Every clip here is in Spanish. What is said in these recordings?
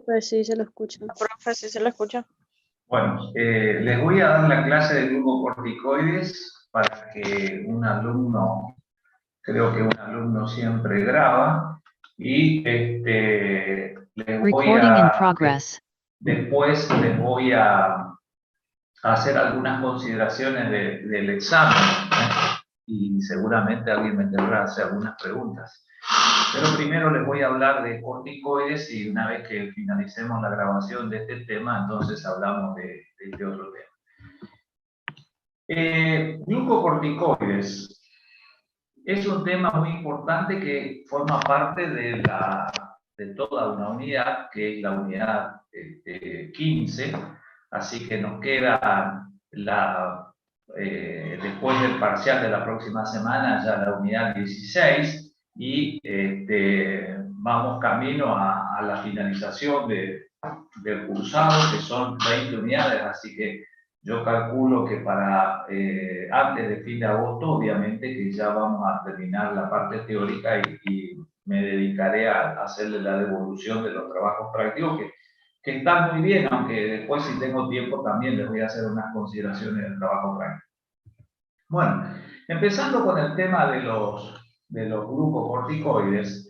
Pues sí, se lo escucha. Profe, sí se lo escucha. Bueno, les voy a dar la clase de glucocorticoides para que un alumno, creo que un alumno siempre graba, y después les voy a hacer algunas consideraciones del examen, y seguramente alguien me tendrá hacer algunas preguntas. Pero primero les voy a hablar de corticoides y una vez que finalicemos la grabación de este tema, entonces hablamos de este otro tema. Glucocorticoides es un tema muy importante que forma parte de toda una unidad, que es la unidad 15, así que nos queda después del parcial de la próxima semana ya la unidad 16, y vamos camino a la finalización del cursado, que son 20 unidades, así que yo calculo que para antes de fin de agosto, obviamente, que ya vamos a terminar la parte teórica y me dedicaré a hacerle la devolución de los trabajos prácticos que están muy bien, aunque después, si tengo tiempo, también les voy a hacer unas consideraciones del trabajo práctico. Bueno, empezando con el tema de los glucocorticoides,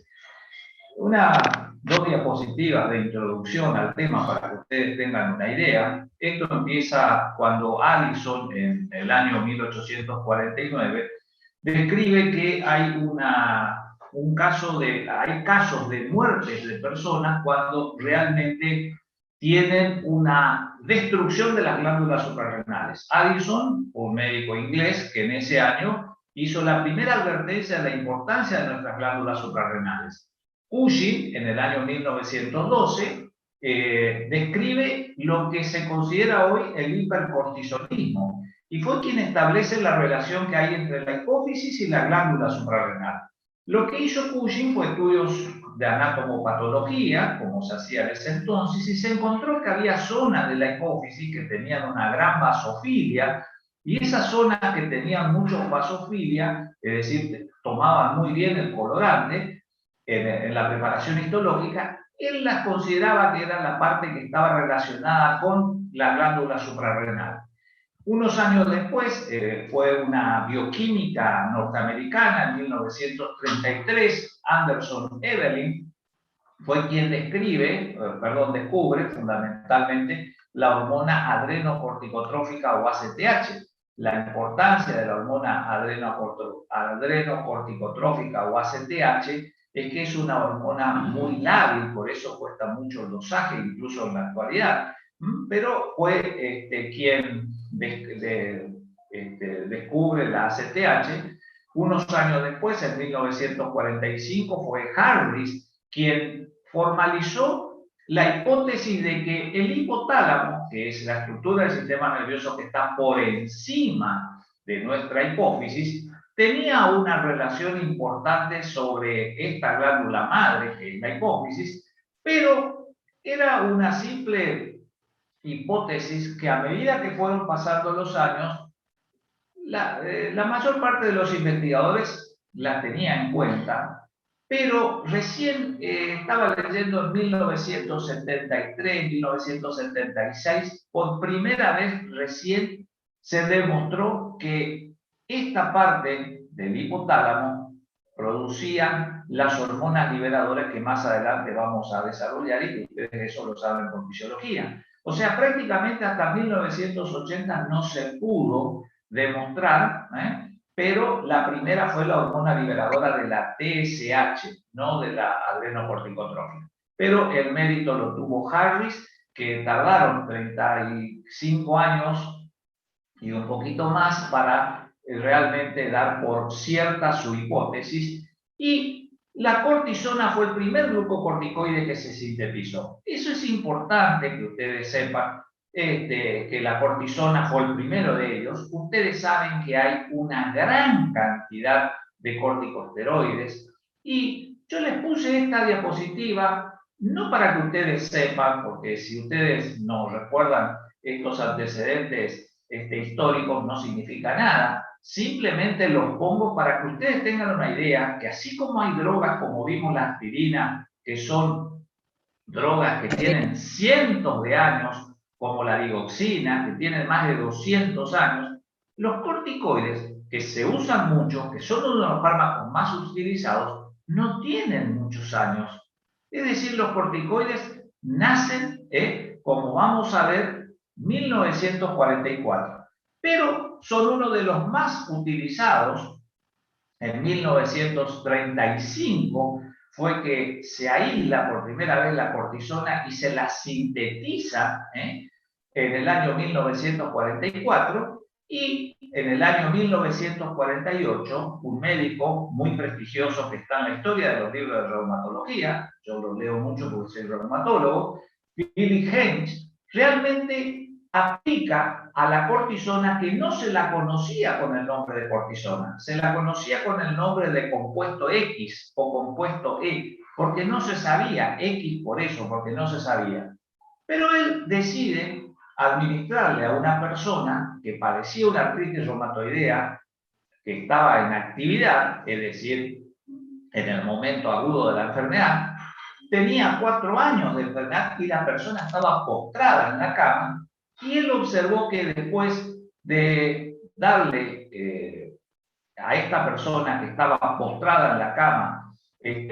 dos diapositivas de introducción al tema para que ustedes tengan una idea. Esto empieza cuando Addison, en el año 1849, describe que hay casos de muertes de personas cuando realmente tienen una destrucción de las glándulas suprarrenales. Addison, un médico inglés que en ese año hizo la primera advertencia de la importancia de nuestras glándulas suprarrenales. Cushing, en el año 1912, describe lo que se considera hoy el hipercortisolismo, y fue quien establece la relación que hay entre la hipófisis y la glándula suprarrenal. Lo que hizo Cushing fue estudios de anatomopatología, como se hacía en ese entonces, y se encontró que había zonas de la hipófisis que tenían una gran vasofilia, y esas zonas que tenían mucha vasofilia, es decir, tomaban muy bien el colorante, en la preparación histológica, él las consideraba que era la parte que estaba relacionada con la glándula suprarrenal. Unos años después, fue una bioquímica norteamericana, en 1933, Anderson Evelyn, fue quien descubre fundamentalmente la hormona adrenocorticotrófica o ACTH. La importancia de la hormona adrenocorticotrófica o ACTH es que es una hormona muy lábil, por eso cuesta mucho el dosaje, incluso en la actualidad. Pero fue quien descubre la ACTH. Unos años después, en 1945, fue Harris quien formalizó la hipótesis de que el hipotálamo, que es la estructura del sistema nervioso que está por encima de nuestra hipófisis, tenía una relación importante sobre esta glándula madre, que es la hipófisis, pero era una simple hipótesis que, a medida que fueron pasando los años, la mayor parte de los investigadores la tenía en cuenta, pero recién estaba leyendo en 1973, 1976, por primera vez recién se demostró que esta parte del hipotálamo producía las hormonas liberadoras que más adelante vamos a desarrollar, y ustedes eso lo saben por fisiología. O sea, prácticamente hasta 1980 no se pudo demostrar, pero la primera fue la hormona liberadora de la TSH, no de la adrenocorticotrófica. Pero el mérito lo tuvo Harris, que tardaron 35 años y un poquito más para realmente dar por cierta su hipótesis, y la cortisona fue el primer glucocorticoide que se sintetizó. Eso es importante que ustedes sepan, que la cortisona fue el primero de ellos. Ustedes saben que hay una gran cantidad de corticosteroides, y yo les puse esta diapositiva no para que ustedes sepan, porque si ustedes no recuerdan estos antecedentes históricos no significa nada, simplemente los pongo para que ustedes tengan una idea que así como hay drogas, como vimos la aspirina, que son drogas que tienen cientos de años, como la digoxina, que tienen más de 200 años, los corticoides, que se usan mucho, que son uno de los fármacos más utilizados, no tienen muchos años. Es decir, los corticoides nacen, como vamos a ver, 1944, pero son uno de los más utilizados. En 1935 fue que se aísla por primera vez la cortisona y se la sintetiza en el año 1944, y en el año 1948 un médico muy prestigioso que está en la historia de los libros de reumatología, yo lo leo mucho porque soy reumatólogo, Billy Henge, realmente aplica a la cortisona, que no se la conocía con el nombre de cortisona, se la conocía con el nombre de compuesto X o compuesto E, porque no se sabía, X por eso, porque no se sabía. Pero él decide administrarle a una persona que padecía una artritis reumatoidea, que estaba en actividad, es decir, en el momento agudo de la enfermedad, tenía 4 años de enfermedad y la persona estaba postrada en la cama, y él observó que después de darle a esta persona que estaba postrada en la cama,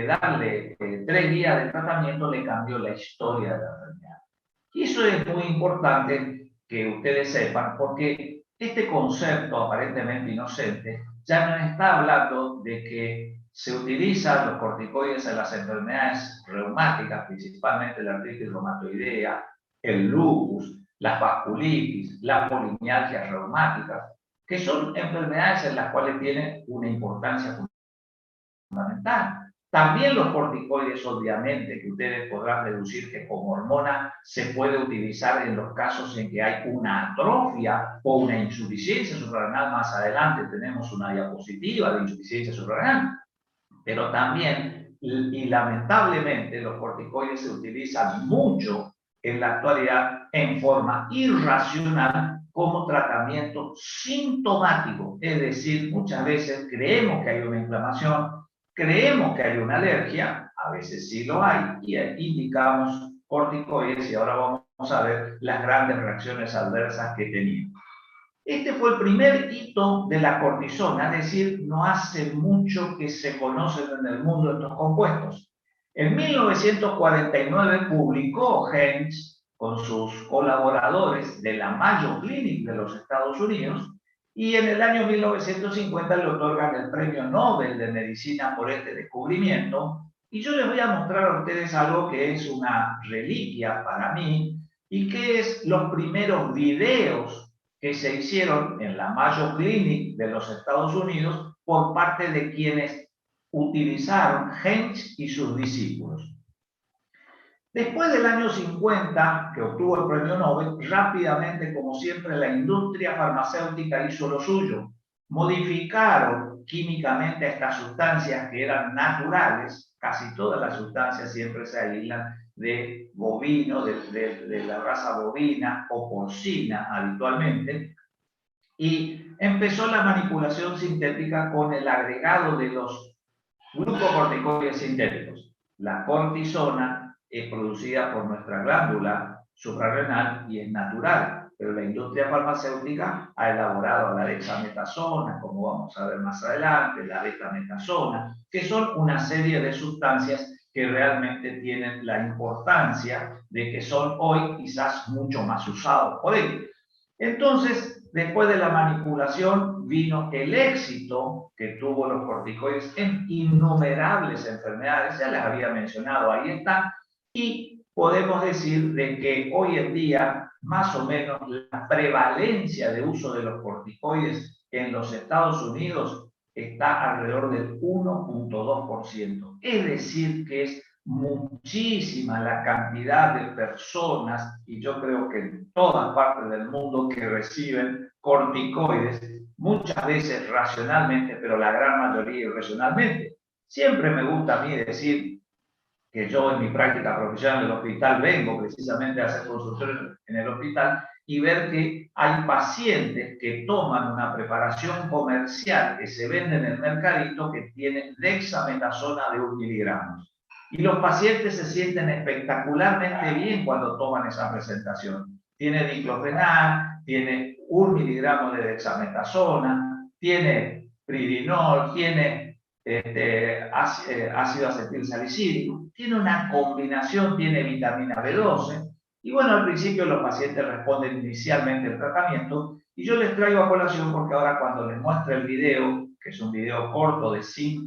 darle 3 días de tratamiento, le cambió la historia de la enfermedad. Y eso es muy importante que ustedes sepan, porque este concepto aparentemente inocente ya no está hablando de que se utilizan los corticoides en las enfermedades reumáticas, principalmente la artritis reumatoidea, el lupus, las vasculitis, las polimialgias reumáticas, que son enfermedades en las cuales tienen una importancia fundamental. También los corticoides, obviamente, que ustedes podrán deducir que como hormona se puede utilizar en los casos en que hay una atrofia o una insuficiencia suprarrenal. Más adelante tenemos una diapositiva de insuficiencia suprarrenal. Pero también, y lamentablemente, los corticoides se utilizan mucho en la actualidad en forma irracional como tratamiento sintomático. Es decir, muchas veces creemos que hay una inflamación, creemos que hay una alergia, a veces sí lo hay, y indicamos corticoides, y ahora vamos a ver las grandes reacciones adversas que tenemos. Este fue el primer hito de la cortisona, es decir, no hace mucho que se conocen en el mundo estos compuestos. En 1949 publicó Henge con sus colaboradores de la Mayo Clinic de los Estados Unidos, y en el año 1950 le otorgan el Premio Nobel de Medicina por este descubrimiento. Y yo les voy a mostrar a ustedes algo que es una reliquia para mí, y que es los primeros videos que se hicieron en la Mayo Clinic de los Estados Unidos por parte de quienes utilizaron Henge y sus discípulos. Después del año 50, que obtuvo el premio Nobel, rápidamente, como siempre, la industria farmacéutica hizo lo suyo. Modificaron químicamente estas sustancias que eran naturales. Casi todas las sustancias siempre se aíslan de bovino, de la raza bovina o porcina habitualmente. Y empezó la manipulación sintética con el agregado de los glucocorticoides sintéticos. La cortisona es producida por nuestra glándula suprarrenal y es natural, pero la industria farmacéutica ha elaborado la dexametasona, como vamos a ver más adelante, la betametasona, que son una serie de sustancias que realmente tienen la importancia de que son hoy quizás mucho más usados por ellos. Entonces, después de la manipulación vino el éxito que tuvo los corticoides en innumerables enfermedades, ya les había mencionado, ahí está, y podemos decir de que hoy en día más o menos la prevalencia de uso de los corticoides en los Estados Unidos está alrededor del 1.2%. Es decir, que es muchísima la cantidad de personas, y yo creo que en todas partes del mundo, que reciben corticoides, muchas veces racionalmente, pero la gran mayoría irracionalmente. Siempre me gusta a mí decir que yo en mi práctica profesional en el hospital vengo precisamente a hacer consultorio en el hospital y ver que hay pacientes que toman una preparación comercial que se vende en el mercadito que tiene dexametasona de 1 miligramo. Y los pacientes se sienten espectacularmente bien cuando toman esa presentación. Tiene diclofenac, tiene 1 miligramo de dexametasona, tiene piridinol, tiene ácido acetilsalicílico, tiene una combinación, tiene vitamina B12. Y bueno, al principio los pacientes responden inicialmente al tratamiento y yo les traigo a colación porque ahora cuando les muestro el video, que es un video corto de 6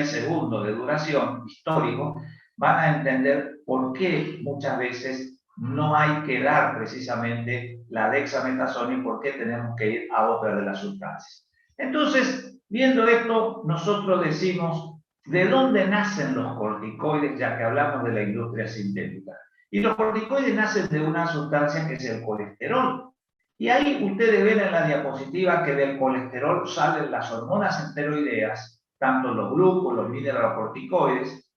segundos de duración, histórico, van a entender por qué muchas veces no hay que dar precisamente la dexametasona y por qué tenemos que ir a otra de las sustancias. Entonces, viendo esto, nosotros decimos, ¿de dónde nacen los corticoides? Ya que hablamos de la industria sintética. Y los corticoides nacen de una sustancia que es el colesterol. Y ahí ustedes ven en la diapositiva que del colesterol salen las hormonas esteroideas, tanto los grupos, los mineralocorticoides,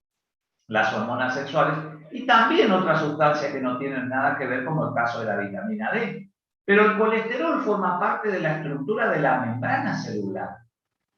las hormonas sexuales y también otras sustancias que no tienen nada que ver, como el caso de la vitamina D. Pero el colesterol forma parte de la estructura de la membrana celular.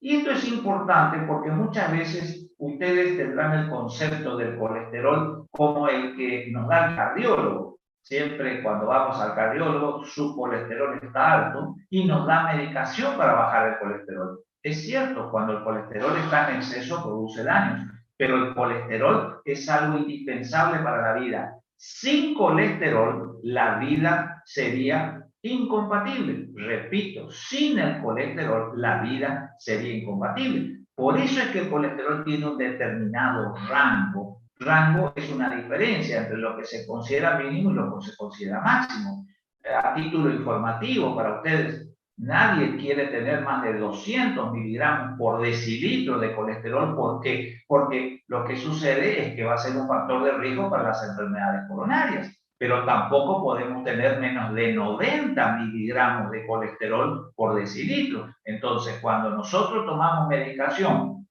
Y esto es importante porque muchas veces ustedes tendrán el concepto del colesterol como el que nos da el cardiólogo. Siempre cuando vamos al cardiólogo, su colesterol está alto y nos da medicación para bajar el colesterol. Es cierto, cuando el colesterol está en exceso produce daños, pero el colesterol es algo indispensable para la vida. Sin colesterol, la vida sería incompatible. Repito, sin el colesterol la vida sería incompatible. Por eso es que el colesterol tiene un determinado rango. Rango es una diferencia entre lo que se considera mínimo y lo que se considera máximo. A título informativo para ustedes, nadie quiere tener más de 200 miligramos por decilitro de colesterol. ¿Por qué? Porque lo que sucede es que va a ser un factor de riesgo para las enfermedades coronarias. Pero tampoco podemos tener menos de 90 miligramos de colesterol por decilitro. Entonces, cuando nosotros tomamos medicación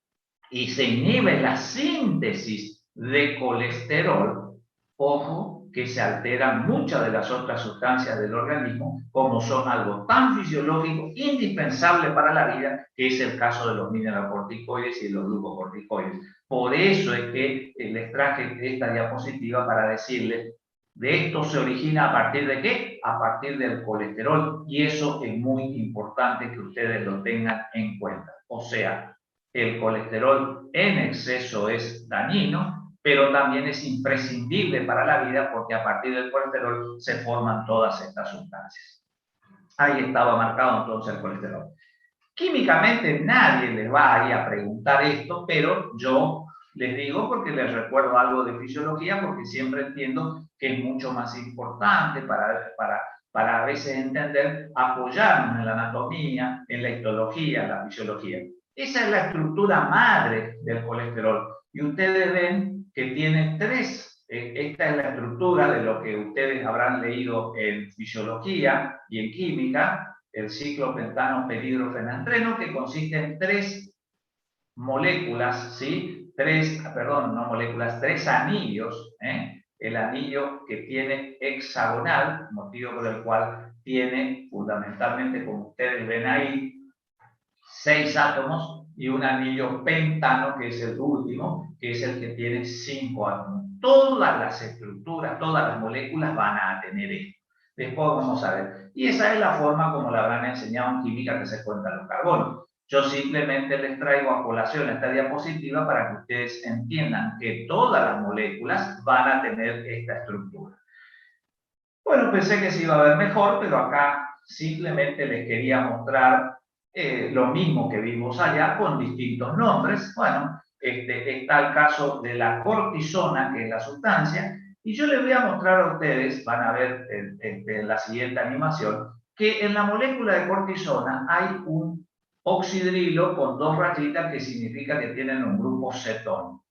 y se inhibe la síntesis de colesterol, ojo, que se alteran muchas de las otras sustancias del organismo, como son algo tan fisiológico, indispensable para la vida, que es el caso de los mineralocorticoides y los glucocorticoides. Por eso es que les traje esta diapositiva para decirles, de esto se origina a partir de ¿qué? A partir del colesterol, y eso es muy importante que ustedes lo tengan en cuenta. O sea, el colesterol en exceso es dañino, pero también es imprescindible para la vida porque a partir del colesterol se forman todas estas sustancias. Ahí estaba marcado entonces el colesterol. Químicamente nadie les va a ir a preguntar esto, pero yo les digo porque les recuerdo algo de fisiología, porque siempre entiendo que es mucho más importante para a veces entender, apoyarnos en la anatomía, en la histología, en la fisiología. Esa es la estructura madre del colesterol. Y ustedes ven que tiene tres. Esta es la estructura de lo que ustedes habrán leído en fisiología y en química, el ciclopentano pelhidrofenantreno, que consiste en tres moléculas, ¿sí? Tres anillos, el anillo que tiene hexagonal, motivo por el cual tiene fundamentalmente, como ustedes ven ahí, 6 átomos, y un anillo pentano, que es el último, que es el que tiene 5 átomos. Todas las estructuras, todas las moléculas van a tener esto. Después vamos a ver. Y esa es la forma como la habrán enseñado en química que se cuentan los carbonos. Yo simplemente les traigo a colación esta diapositiva para que ustedes entiendan que todas las moléculas van a tener esta estructura. Bueno, pensé que se iba a ver mejor, pero acá simplemente les quería mostrar lo mismo que vimos allá con distintos nombres. Bueno, está el caso de la cortisona, que es la sustancia, y yo les voy a mostrar a ustedes, van a ver en la siguiente animación, que en la molécula de cortisona hay un oxidrilo con 2 rayitas que significa que tienen un grupo cetón.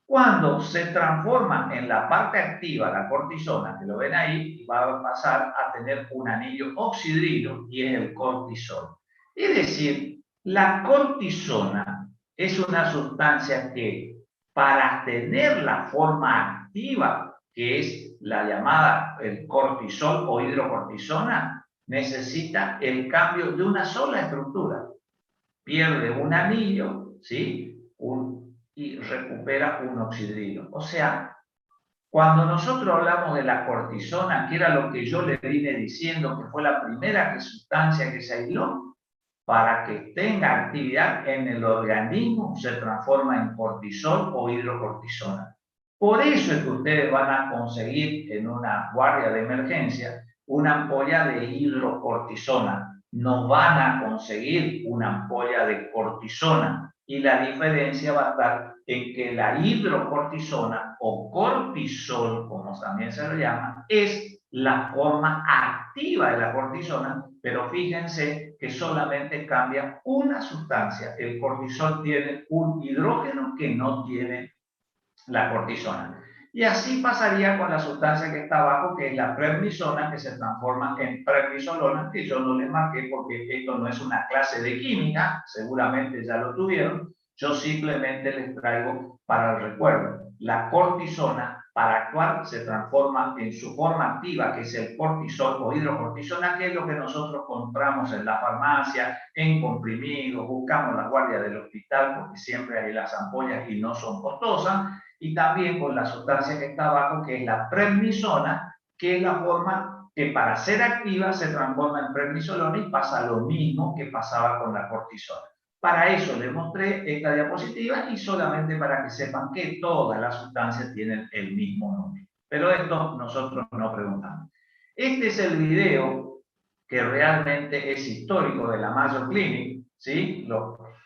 Cuando se transforma en la parte activa, la cortisona, que lo ven ahí, va a pasar a tener un anillo oxidrilo y es el cortisol. Es decir, la cortisona es una sustancia que, para tener la forma activa, que es la llamada el cortisol o hidrocortisona, necesita el cambio de una sola estructura. Pierde un anillo, ¿sí? y recupera un oxidrilo. O sea, cuando nosotros hablamos de la cortisona, que era lo que yo le vine diciendo, que fue la primera sustancia que se aisló, para que tenga actividad en el organismo, se transforma en cortisol o hidrocortisona. Por eso es que ustedes van a conseguir en una guardia de emergencia una ampolla de hidrocortisona. No van a conseguir una ampolla de cortisona. Y la diferencia va a estar en que la hidrocortisona o cortisol, como también se lo llama, es la forma activa de la cortisona, pero fíjense que solamente cambia una sustancia. El cortisol tiene un hidrógeno que no tiene la cortisona. Y así pasaría con la sustancia que está abajo, que es la prednisona, que se transforma en prednisolona, que yo no les marqué porque esto no es una clase de química, seguramente ya lo tuvieron. Yo simplemente les traigo para el recuerdo. La cortisona, para actuar, se transforma en su forma activa, que es el cortisol o hidrocortisona, que es lo que nosotros compramos en la farmacia, en comprimidos, buscamos la guardia del hospital porque siempre hay las ampollas y no son costosas, y también con la sustancia que está abajo, que es la prednisona, que es la forma que para ser activa se transforma en prednisolona y pasa lo mismo que pasaba con la cortisona. Para eso les mostré esta diapositiva y solamente para que sepan que todas las sustancias tienen el mismo nombre. Pero esto nosotros no preguntamos. Este es el video que realmente es histórico de la Mayo Clinic, ¿sí?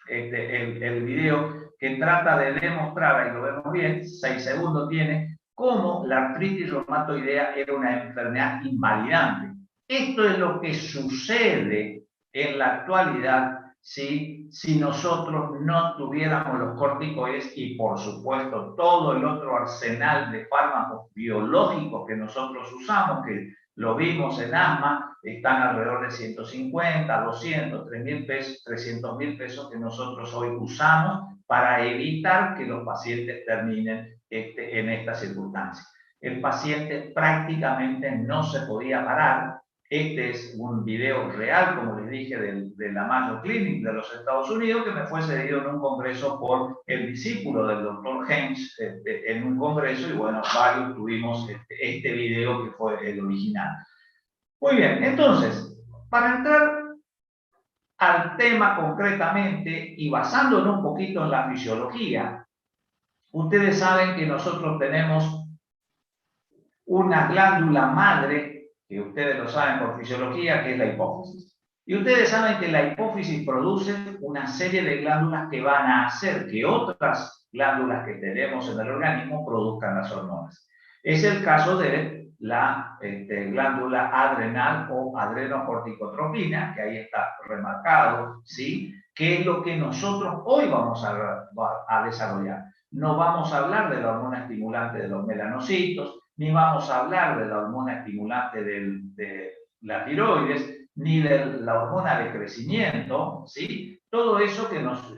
El video que trata de demostrar, ahí lo vemos bien, 6 segundos tiene, cómo la artritis reumatoidea era una enfermedad invalidante. Esto es lo que sucede en la actualidad si nosotros no tuviéramos los corticoides y, por supuesto, todo el otro arsenal de fármacos biológicos que nosotros usamos, que lo vimos en asma, están alrededor de 150, 200, 300.000 pesos que nosotros hoy usamos para evitar que los pacientes terminen en esta circunstancia. El paciente prácticamente no se podía parar. Este es un video real, como les dije, de la Mayo Clinic de los Estados Unidos, que me fue cedido en un congreso por el discípulo del doctor James en un congreso, y bueno, varios tuvimos este video que fue el original. Muy bien, entonces, para entrar al tema concretamente y basándonos un poquito en la fisiología, ustedes saben que nosotros tenemos una glándula madre, que ustedes lo saben por fisiología, que es la hipófisis. Y ustedes saben que la hipófisis produce una serie de glándulas que van a hacer que otras glándulas que tenemos en el organismo produzcan las hormonas. Es el caso de la glándula adrenal o adrenocorticotropina, que ahí está remarcado, ¿sí? Que es lo que nosotros hoy vamos a desarrollar. No vamos a hablar de la hormona estimulante de los melanocitos, ni vamos a hablar de la hormona estimulante de la tiroides, ni de la hormona de crecimiento, ¿sí? Todo eso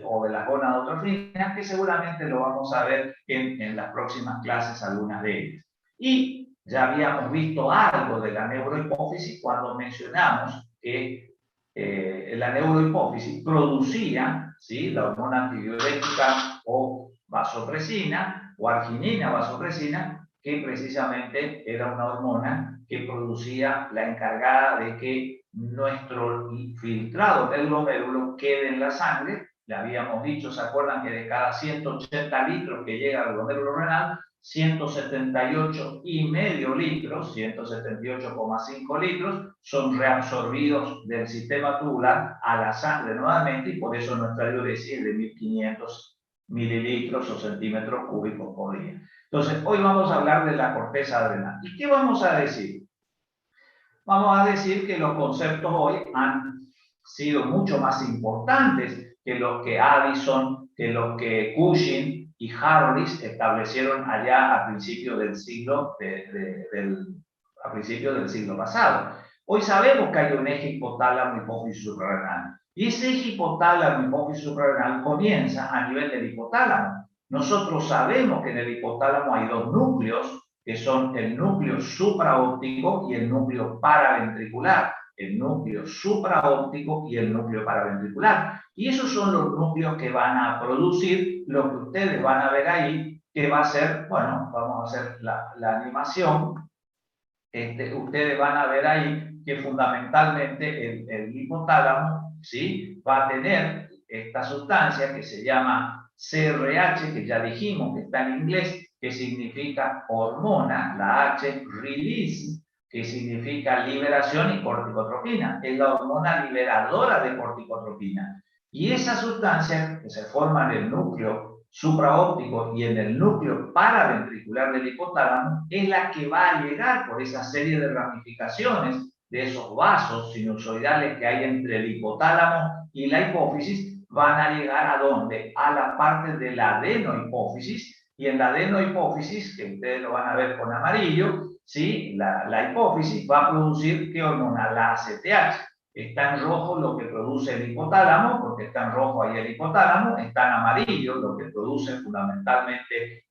o de las gonadotrofinas, que seguramente lo vamos a ver en las próximas clases, algunas de ellas. Y ya habíamos visto algo de la neurohipófisis cuando mencionamos que la neurohipófisis producía, ¿sí?, la hormona antidiurética o vasopresina o arginina vasopresina, que precisamente era una hormona que producía la encargada de que nuestro filtrado del glomérulo quede en la sangre. Le habíamos dicho, ¿se acuerdan que de cada 180 litros que llega al glomérulo renal, 178,5 litros, 178,5 litros, son reabsorbidos del sistema tubular a la sangre nuevamente, y por eso nuestra diuresis es de 1500 mililitros o centímetros cúbicos por día. Entonces, hoy vamos a hablar de la corteza adrenal. ¿Y qué vamos a decir? Vamos a decir que los conceptos hoy han sido mucho más importantes que los que Addison, que los que Cushing y Harris establecieron allá a principios del siglo, a principios del siglo pasado. Hoy sabemos que hay un eje hipotálamo hipófisis suprarrenal. Y ese eje hipotálamo hipófisis suprarrenal comienza a nivel del hipotálamo. Nosotros sabemos que en el hipotálamo hay dos núcleos, que son el núcleo supraóptico y el núcleo paraventricular. el núcleo supraóptico y el núcleo paraventricular. Y esos son los núcleos que van a producir lo que ustedes van a ver ahí, que va a ser, bueno, vamos a hacer la animación. Ustedes van a ver ahí que fundamentalmente el hipotálamo, ¿sí?, va a tener esta sustancia que se llama CRH, que ya dijimos que está en inglés, que significa hormona, la H, release, que significa liberación, y corticotropina. Es la hormona liberadora de corticotropina. Y esa sustancia que se forma en el núcleo supraóptico y en el núcleo paraventricular del hipotálamo es la que va a llegar por esa serie de ramificaciones de esos vasos sinusoidales que hay entre el hipotálamo y la hipófisis. Van a llegar ¿a dónde? A la parte de la adenohipófisis, y en la adenohipófisis, que ustedes lo van a ver con amarillo, ¿sí?, la hipófisis va a producir ¿qué hormona? La ACTH. Está en rojo lo que produce el hipotálamo, porque está en rojo ahí el hipotálamo. Está en amarillo lo que produce fundamentalmente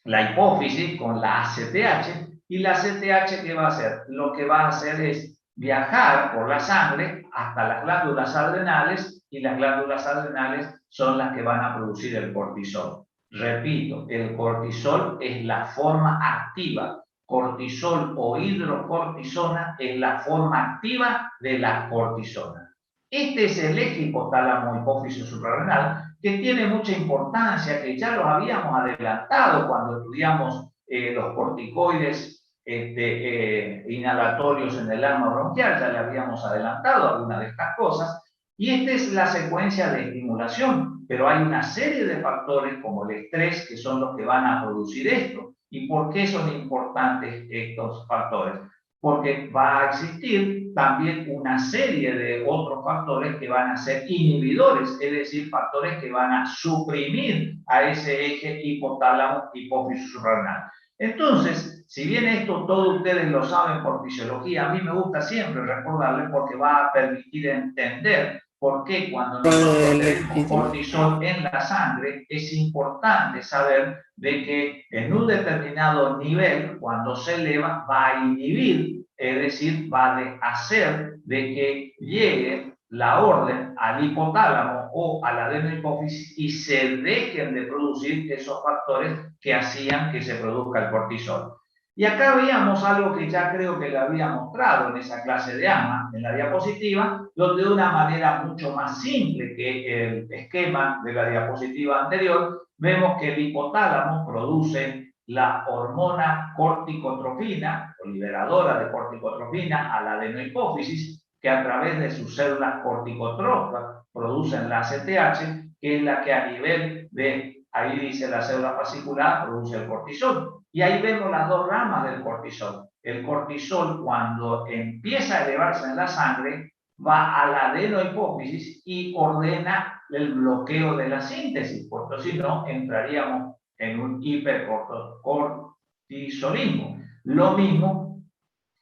la hipófisis con la ACTH. Y la ACTH, ¿qué va a hacer? Lo que va a hacer es viajar por la sangre hasta las glándulas adrenales, y las glándulas adrenales son las que van a producir el cortisol. Repito, el cortisol es la forma activa. Cortisol o hidrocortisona es la forma activa de la cortisona. Este es el eje hipotálamo hipófisis suprarrenal, que tiene mucha importancia, que ya los habíamos adelantado cuando estudiamos los corticoides inhalatorios en el asma bronquial. Ya le habíamos adelantado algunas de estas cosas, y esta es la secuencia de estimulación, pero hay una serie de factores como el estrés que son los que van a producir esto. ¿Y por qué son importantes estos factores? Porque va a existir también una serie de otros factores que van a ser inhibidores, es decir, factores que van a suprimir a ese eje hipotálamo hipófisis suprarrenal. Entonces, si bien esto todos ustedes lo saben por fisiología, a mí me gusta siempre recordarles, porque va a permitir entender por qué cuando nosotros tenemos cortisol en la sangre es importante saber de que en un determinado nivel, cuando se eleva, va a inhibir, es decir, va a hacer de que llegue la orden al hipotálamo o a la adenohipófisis y se dejen de producir esos factores que hacían que se produzca el cortisol. Y acá veíamos algo que ya creo que le había mostrado en esa clase de asma, en la diapositiva, donde de una manera mucho más simple que el esquema de la diapositiva anterior, vemos que el hipotálamo produce la hormona corticotropina, o liberadora de corticotropina, a la adenohipófisis, que a través de sus células corticotropas producen la ACTH, que es la que a nivel de, ahí dice la célula fascicular, produce el cortisol. Y ahí vemos las dos ramas del cortisol. El cortisol, cuando empieza a elevarse en la sangre, va a la adenohipófisis y ordena el bloqueo de la síntesis, porque si no entraríamos en un hipercortisolismo. Lo mismo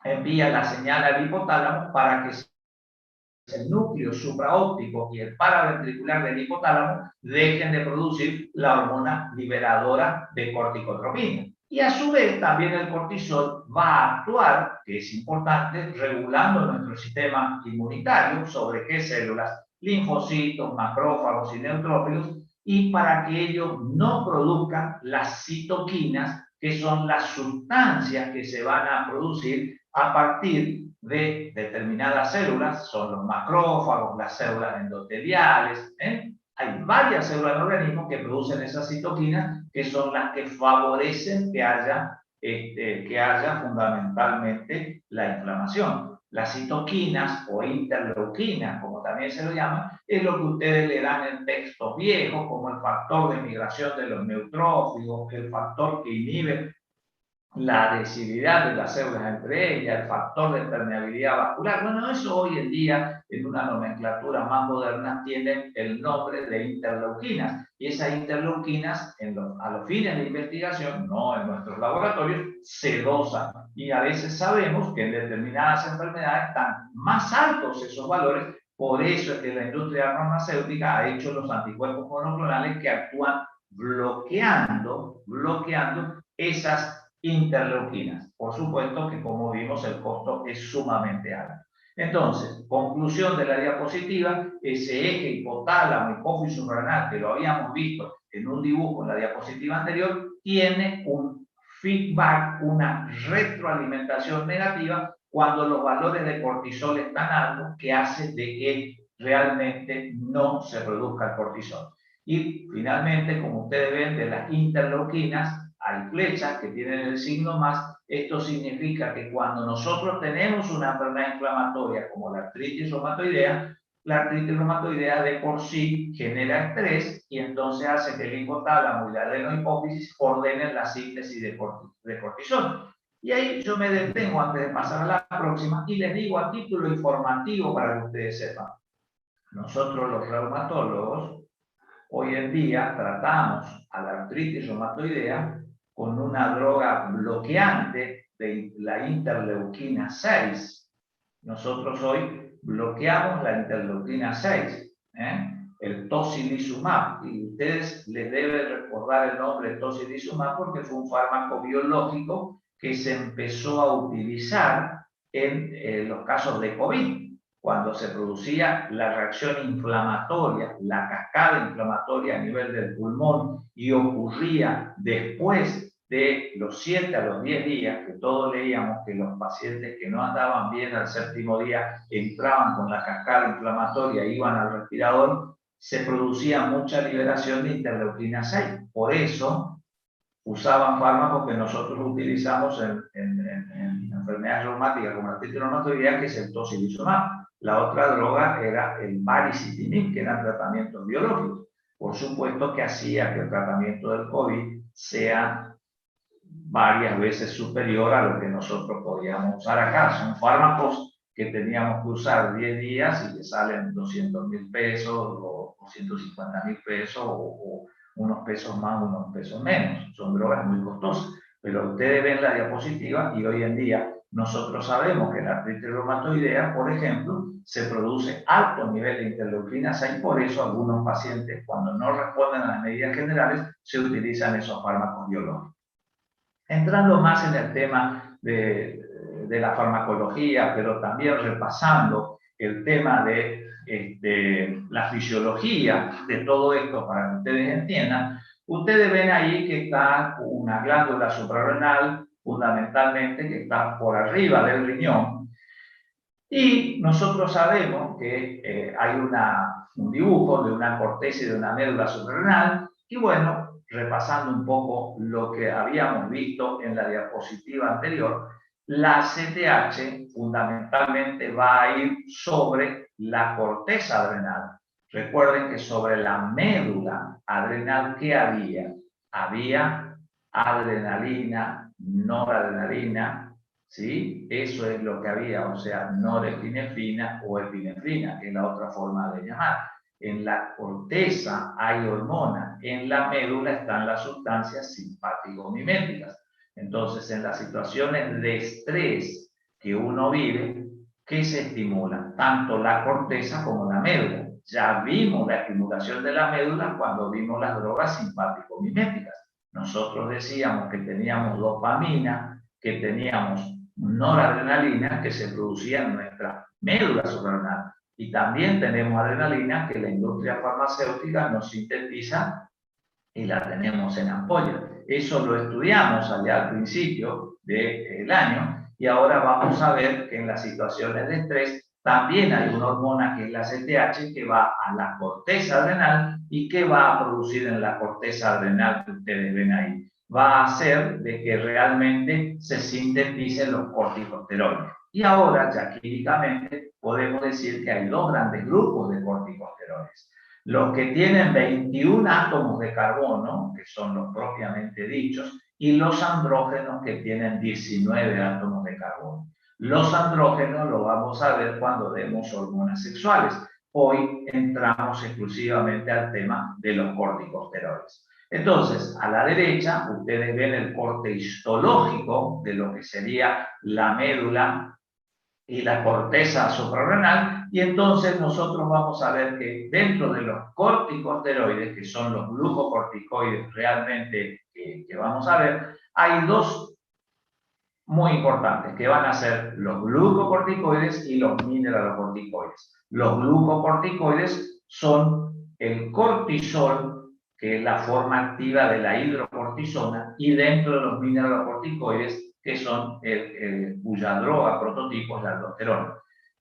envía la señal al hipotálamo para que el núcleo supraóptico y el paraventricular del hipotálamo dejen de producir la hormona liberadora de corticotropina. Y a su vez también el cortisol va a actuar, que es importante, regulando nuestro sistema inmunitario sobre qué células, linfocitos, macrófagos y neutrófilos, y para que ellos no produzcan las citoquinas, que son las sustancias que se van a producir a partir de determinadas células. Son los macrófagos, las células endoteliales, Hay varias células del organismo que producen esas citoquinas, que son las que favorecen que haya fundamentalmente la inflamación. Las citoquinas o interleuquinas, como también se lo llama, es lo que ustedes le dan en textos viejos, como el factor de migración de los neutrófilos, el factor que inhibe la adhesividad de las células entre ellas, el factor de permeabilidad vascular. Bueno, eso hoy en día, en una nomenclatura más moderna, tiene el nombre de interleuquinas. Y esas interleuquinas, a los fines de investigación, no en nuestros laboratorios, se dosan. Y a veces sabemos que en determinadas enfermedades están más altos esos valores. Por eso es que la industria farmacéutica ha hecho los anticuerpos monoclonales que actúan bloqueando esas interleuquinas. Por supuesto que, como vimos, el costo es sumamente alto. Entonces, conclusión de la diapositiva, ese eje hipotálamo, hipófisis suprarrenal, que lo habíamos visto en un dibujo en la diapositiva anterior, tiene un feedback, una retroalimentación negativa cuando los valores de cortisol están altos, que hace de que realmente no se produzca el cortisol. Y finalmente, como ustedes ven, de las interleuquinas, hay flechas que tienen el signo más. Esto significa que cuando nosotros tenemos una enfermedad inflamatoria como la artritis reumatoidea de por sí genera estrés y entonces hace que el hipotálamo y la adenohipófisis ordenen la síntesis de cortisol. Y ahí yo me detengo antes de pasar a la próxima y les digo a título informativo para que ustedes sepan. Nosotros los reumatólogos hoy en día tratamos a la artritis reumatoidea con una droga bloqueante de la interleuquina 6. Nosotros hoy bloqueamos la interleuquina 6, el tocilizumab, y ustedes les deben recordar el nombre de tocilizumab porque fue un fármaco biológico que se empezó a utilizar en los casos de COVID, cuando se producía la reacción inflamatoria, la cascada inflamatoria a nivel del pulmón y ocurría después de los 7 a los 10 días, que todos leíamos que los pacientes que no andaban bien al 7º día entraban con la cascada inflamatoria, iban al respirador, se producía mucha liberación de interleuquina 6. Por eso usaban fármacos que nosotros utilizamos en enfermedades reumáticas como la artritis reumatoidea, que es el tocilizumab. La otra droga era el baricitinib, que eran tratamientos biológicos. Por supuesto que hacía que el tratamiento del COVID sea varias veces superior a lo que nosotros podíamos usar acá. Son fármacos que teníamos que usar 10 días y que salen 200.000 pesos o 150.000 pesos o unos pesos más, unos pesos menos. Son drogas muy costosas. Pero ustedes ven la diapositiva y hoy en día nosotros sabemos que en la artritis reumatoidea, por ejemplo, se produce alto nivel de interleuquina 6, por eso algunos pacientes, cuando no responden a las medidas generales, se utilizan esos fármacos biológicos. Entrando más en el tema de la farmacología, pero también repasando el tema de la fisiología de todo esto para que ustedes entiendan, ustedes ven ahí que está una glándula suprarrenal, fundamentalmente, que está por arriba del riñón. Y nosotros sabemos que hay un dibujo de una corteza y de una médula suprarrenal. Y bueno, repasando un poco lo que habíamos visto en la diapositiva anterior, la CTH fundamentalmente va a ir sobre la corteza adrenal. Recuerden que sobre la médula adrenal, ¿qué había? Había adrenalina, noradrenalina, ¿sí? Eso es lo que había, o sea, norepinefrina o epinefrina, que es la otra forma de llamar. En la corteza hay hormonas, en la médula están las sustancias simpático-miméticas. Entonces, en las situaciones de estrés que uno vive, ¿qué se estimula? Tanto la corteza como la médula. Ya vimos la estimulación de la médula cuando vimos las drogas simpático-miméticas. Nosotros decíamos que teníamos dopamina, que teníamos noradrenalina que se producía en nuestra médula suprarrenal. Y también tenemos adrenalina que la industria farmacéutica nos sintetiza y la tenemos en ampolla. Eso lo estudiamos allá al principio del año y ahora vamos a ver que en las situaciones de estrés también hay una hormona que es la CTH que va a la corteza adrenal y que va a producir en la corteza adrenal que ustedes ven ahí. Va a hacer de que realmente se sinteticen los corticosteroides. Y ahora, ya químicamente, podemos decir que hay dos grandes grupos de corticosteroides. Los que tienen 21 átomos de carbono, que son los propiamente dichos, y los andrógenos que tienen 19 átomos de carbono. Los andrógenos lo vamos a ver cuando demos hormonas sexuales. Hoy entramos exclusivamente al tema de los corticosteroides. Entonces, a la derecha, ustedes ven el corte histológico de lo que sería la médula y la corteza suprarrenal, y entonces nosotros vamos a ver que dentro de los corticosteroides, que son los glucocorticoides realmente que vamos a ver, hay dos muy importantes, que van a ser los glucocorticoides y los mineralocorticoides. Los glucocorticoides son el cortisol, que es la forma activa de la hidrocortisona, y dentro de los mineralocorticoides, que son cuya droga prototipo es la aldosterona.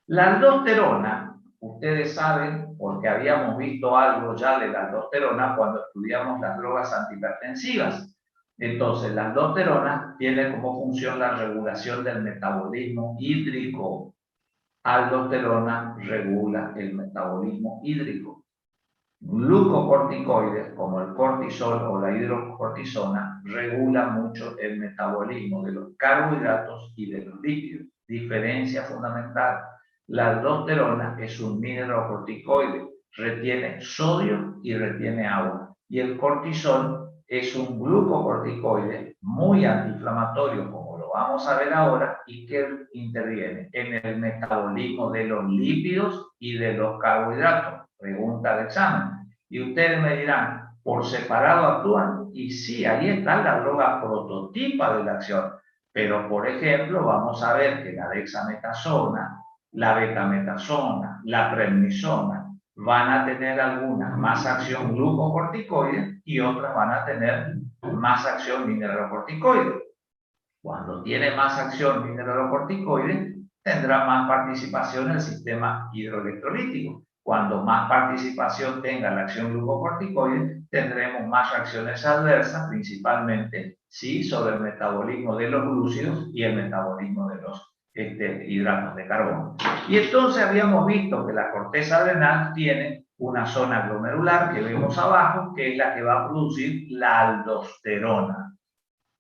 La aldosterona, ustedes saben, porque habíamos visto algo ya de la aldosterona cuando estudiamos las drogas antihipertensivas. Entonces, la aldosterona tiene como función la regulación del metabolismo hídrico. Aldosterona regula el metabolismo hídrico. Glucocorticoides, como el cortisol o la hidrocortisona, regula mucho el metabolismo de los carbohidratos y de los lípidos. Diferencia fundamental. La aldosterona es un mineralocorticoide, retiene sodio y retiene agua. Y el cortisol es un glucocorticoide muy antiinflamatorio, como lo vamos a ver ahora, y que interviene en el metabolismo de los lípidos y de los carbohidratos. Pregunta de examen. Y ustedes me dirán, ¿por separado actúan? Y sí, ahí está la droga prototipa de la acción. Pero, por ejemplo, vamos a ver que la dexametasona, la betametasona, la prednisona, van a tener algunas más acción glucocorticoide y otras van a tener más acción mineralocorticoide. Cuando tiene más acción mineralocorticoide, tendrá más participación en el sistema hidroelectrolítico. Cuando más participación tenga la acción glucocorticoide, tendremos más reacciones adversas, principalmente sí, sobre el metabolismo de los glúcidos y el metabolismo de los hidratos de carbono. Y entonces habíamos visto que la corteza adrenal tiene una zona glomerular que vemos abajo, que es la que va a producir la aldosterona.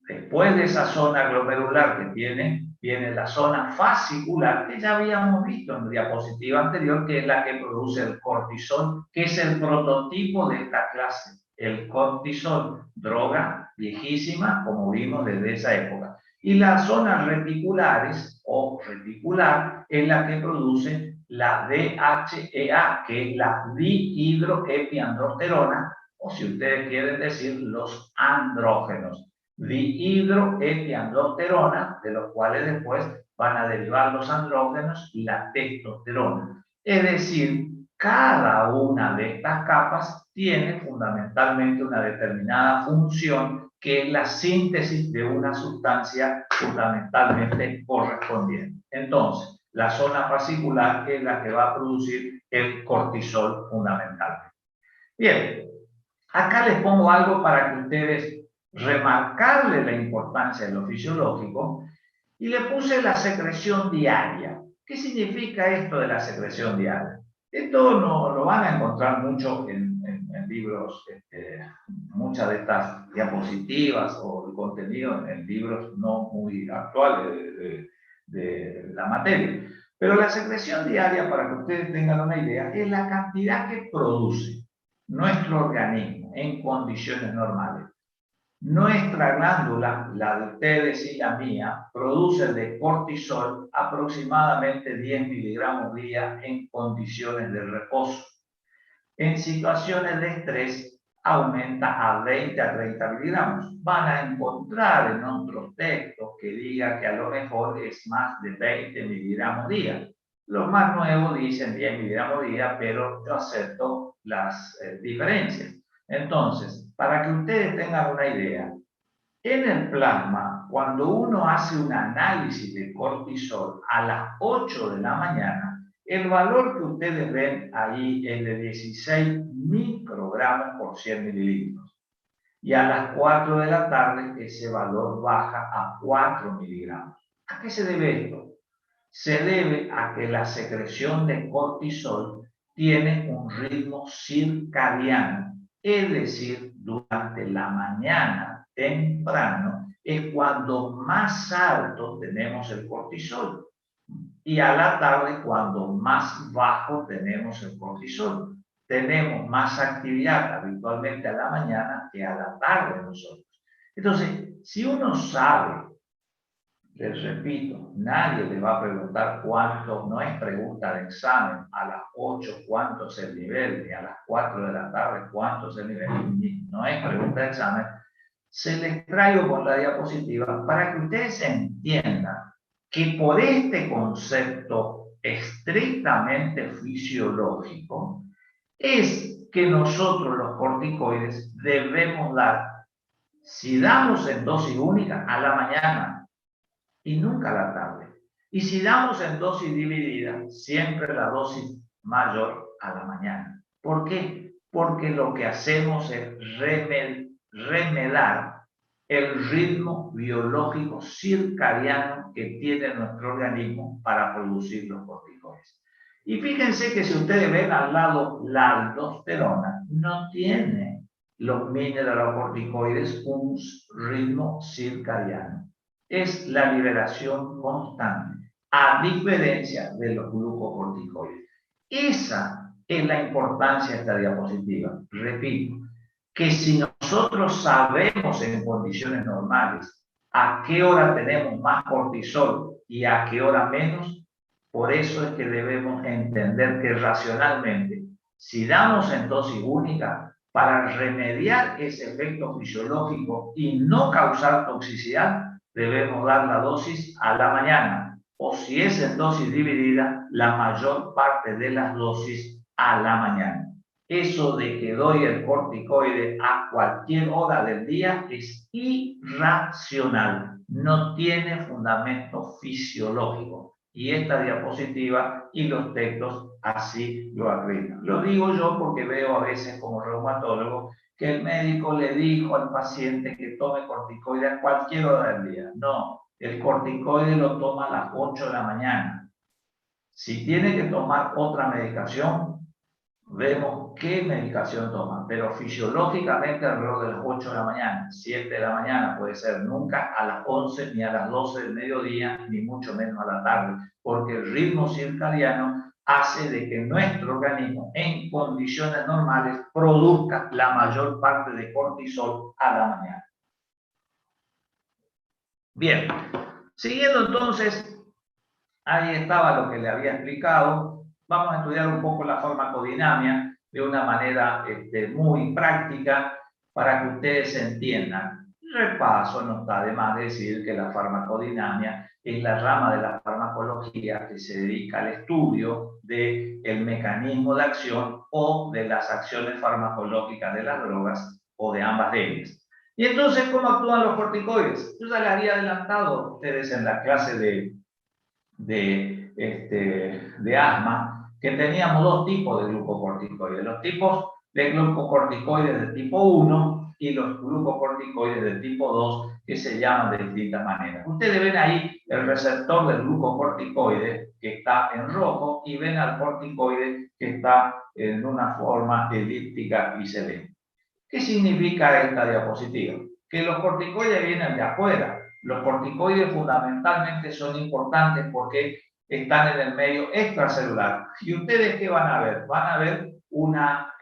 Después de esa zona glomerular que viene la zona fascicular, que ya habíamos visto en la diapositiva anterior, que es la que produce el cortisol, que es el prototipo de esta clase. El cortisol, droga viejísima, como vimos desde esa época. Y las zonas reticulares o reticular es la que produce la DHEA, que es la dihidroepiandrosterona, o si ustedes quieren decir, los andrógenos. Dihidroepiandrosterona, de los cuales después van a derivar los andrógenos y la testosterona. Es decir, cada una de estas capas tiene fundamentalmente una determinada función, que es la síntesis de una sustancia fundamentalmente correspondiente. Entonces, la zona fascicular es la que va a producir el cortisol fundamentalmente. Bien, acá les pongo algo para que ustedes remarcarle la importancia de lo fisiológico, y le puse la secreción diaria. ¿Qué significa esto de la secreción diaria? Esto no lo van a encontrar mucho en libros, muchas de estas diapositivas o el contenido en libros no muy actuales de la materia. Pero la secreción diaria, para que ustedes tengan una idea, es la cantidad que produce nuestro organismo en condiciones normales. Nuestra glándula, la de ustedes y la mía, produce de cortisol aproximadamente 10 miligramos día en condiciones de reposo. En situaciones de estrés aumenta a 20 a 30 miligramos. Van a encontrar en otros textos que diga que a lo mejor es más de 20 miligramos día. Los más nuevos dicen 10 miligramos día, pero yo acepto las diferencias. Entonces, para que ustedes tengan una idea, en el plasma, cuando uno hace un análisis de cortisol a las 8 de la mañana, el valor que ustedes ven ahí es de 16 microgramos por 100 mililitros. Y a las 4 de la tarde ese valor baja a 4 miligramos. ¿A qué se debe esto? Se debe a que la secreción de cortisol tiene un ritmo circadiano, es decir, durante la mañana temprano es cuando más alto tenemos el cortisol, y a la tarde cuando más bajo tenemos el cortisol. Tenemos más actividad habitualmente a la mañana que a la tarde nosotros. Entonces, si uno sabe, les repito, nadie le va a preguntar cuánto, no es pregunta de examen, a las 8 cuánto es el nivel, ni a las 4 de la tarde cuánto es el nivel, no es pregunta de examen. se les traigo con la diapositiva para que ustedes entiendan que por este concepto estrictamente fisiológico es que nosotros los corticoides debemos dar, si damos en dosis única, a la mañana y nunca a la tarde. Y si damos en dosis dividida, siempre la dosis mayor a la mañana. ¿Por qué? Porque lo que hacemos es remedar el ritmo biológico circadiano que tiene nuestro organismo para producir los corticoides. Y fíjense que si ustedes ven al lado la aldosterona, no tiene los mineralocorticoides un ritmo circadiano. Es la liberación constante, a diferencia de los glucocorticoides. Esa es la importancia de esta diapositiva. Repito, que si nosotros sabemos en condiciones normales a qué hora tenemos más cortisol y a qué hora menos, por eso es que debemos entender que racionalmente, si damos en dosis única, para remediar ese efecto fisiológico y no causar toxicidad, debemos dar la dosis a la mañana, o si es en dosis dividida, la mayor parte de las dosis a la mañana. Eso de que doy el corticoide a cualquier hora del día es irracional, no tiene fundamento fisiológico. Y esta diapositiva y los textos así lo acreditan. Lo digo yo porque veo a veces como reumatólogo que el médico le dijo al paciente que tome corticoide a cualquier hora del día. No, el corticoide lo toma a las 8 de la mañana. Si tiene que tomar otra medicación, vemos qué medicación toma, pero fisiológicamente alrededor de las 8 de la mañana, 7 de la mañana puede ser, nunca a las 11 ni a las 12 del mediodía, ni mucho menos a la tarde, porque el ritmo circadiano hace de que nuestro organismo en condiciones normales produzca la mayor parte de cortisol a la mañana. Bien, siguiendo entonces, ahí estaba lo que le había explicado. Vamos a estudiar un poco la farmacodinamia de una manera muy práctica para que ustedes entiendan. Repaso, no está de más decir que la farmacodinamia es la rama de la farmacología que se dedica al estudio del mecanismo de acción o de las acciones farmacológicas de las drogas o de ambas de ellas. Y entonces, ¿cómo actúan los corticoides? Yo ya les había adelantado a ustedes en la clase de asma, que teníamos dos tipos de glucocorticoides, los tipos de glucocorticoides de tipo 1 y los glucocorticoides de tipo 2, que se llaman de distintas maneras. Ustedes ven ahí el receptor del glucocorticoide que está en rojo y ven al corticoide que está en una forma elíptica y se ve. ¿Qué significa esta diapositiva? Que los corticoides vienen de afuera. Los corticoides fundamentalmente son importantes porque están en el medio extracelular. ¿Y ustedes qué van a ver? Van a ver una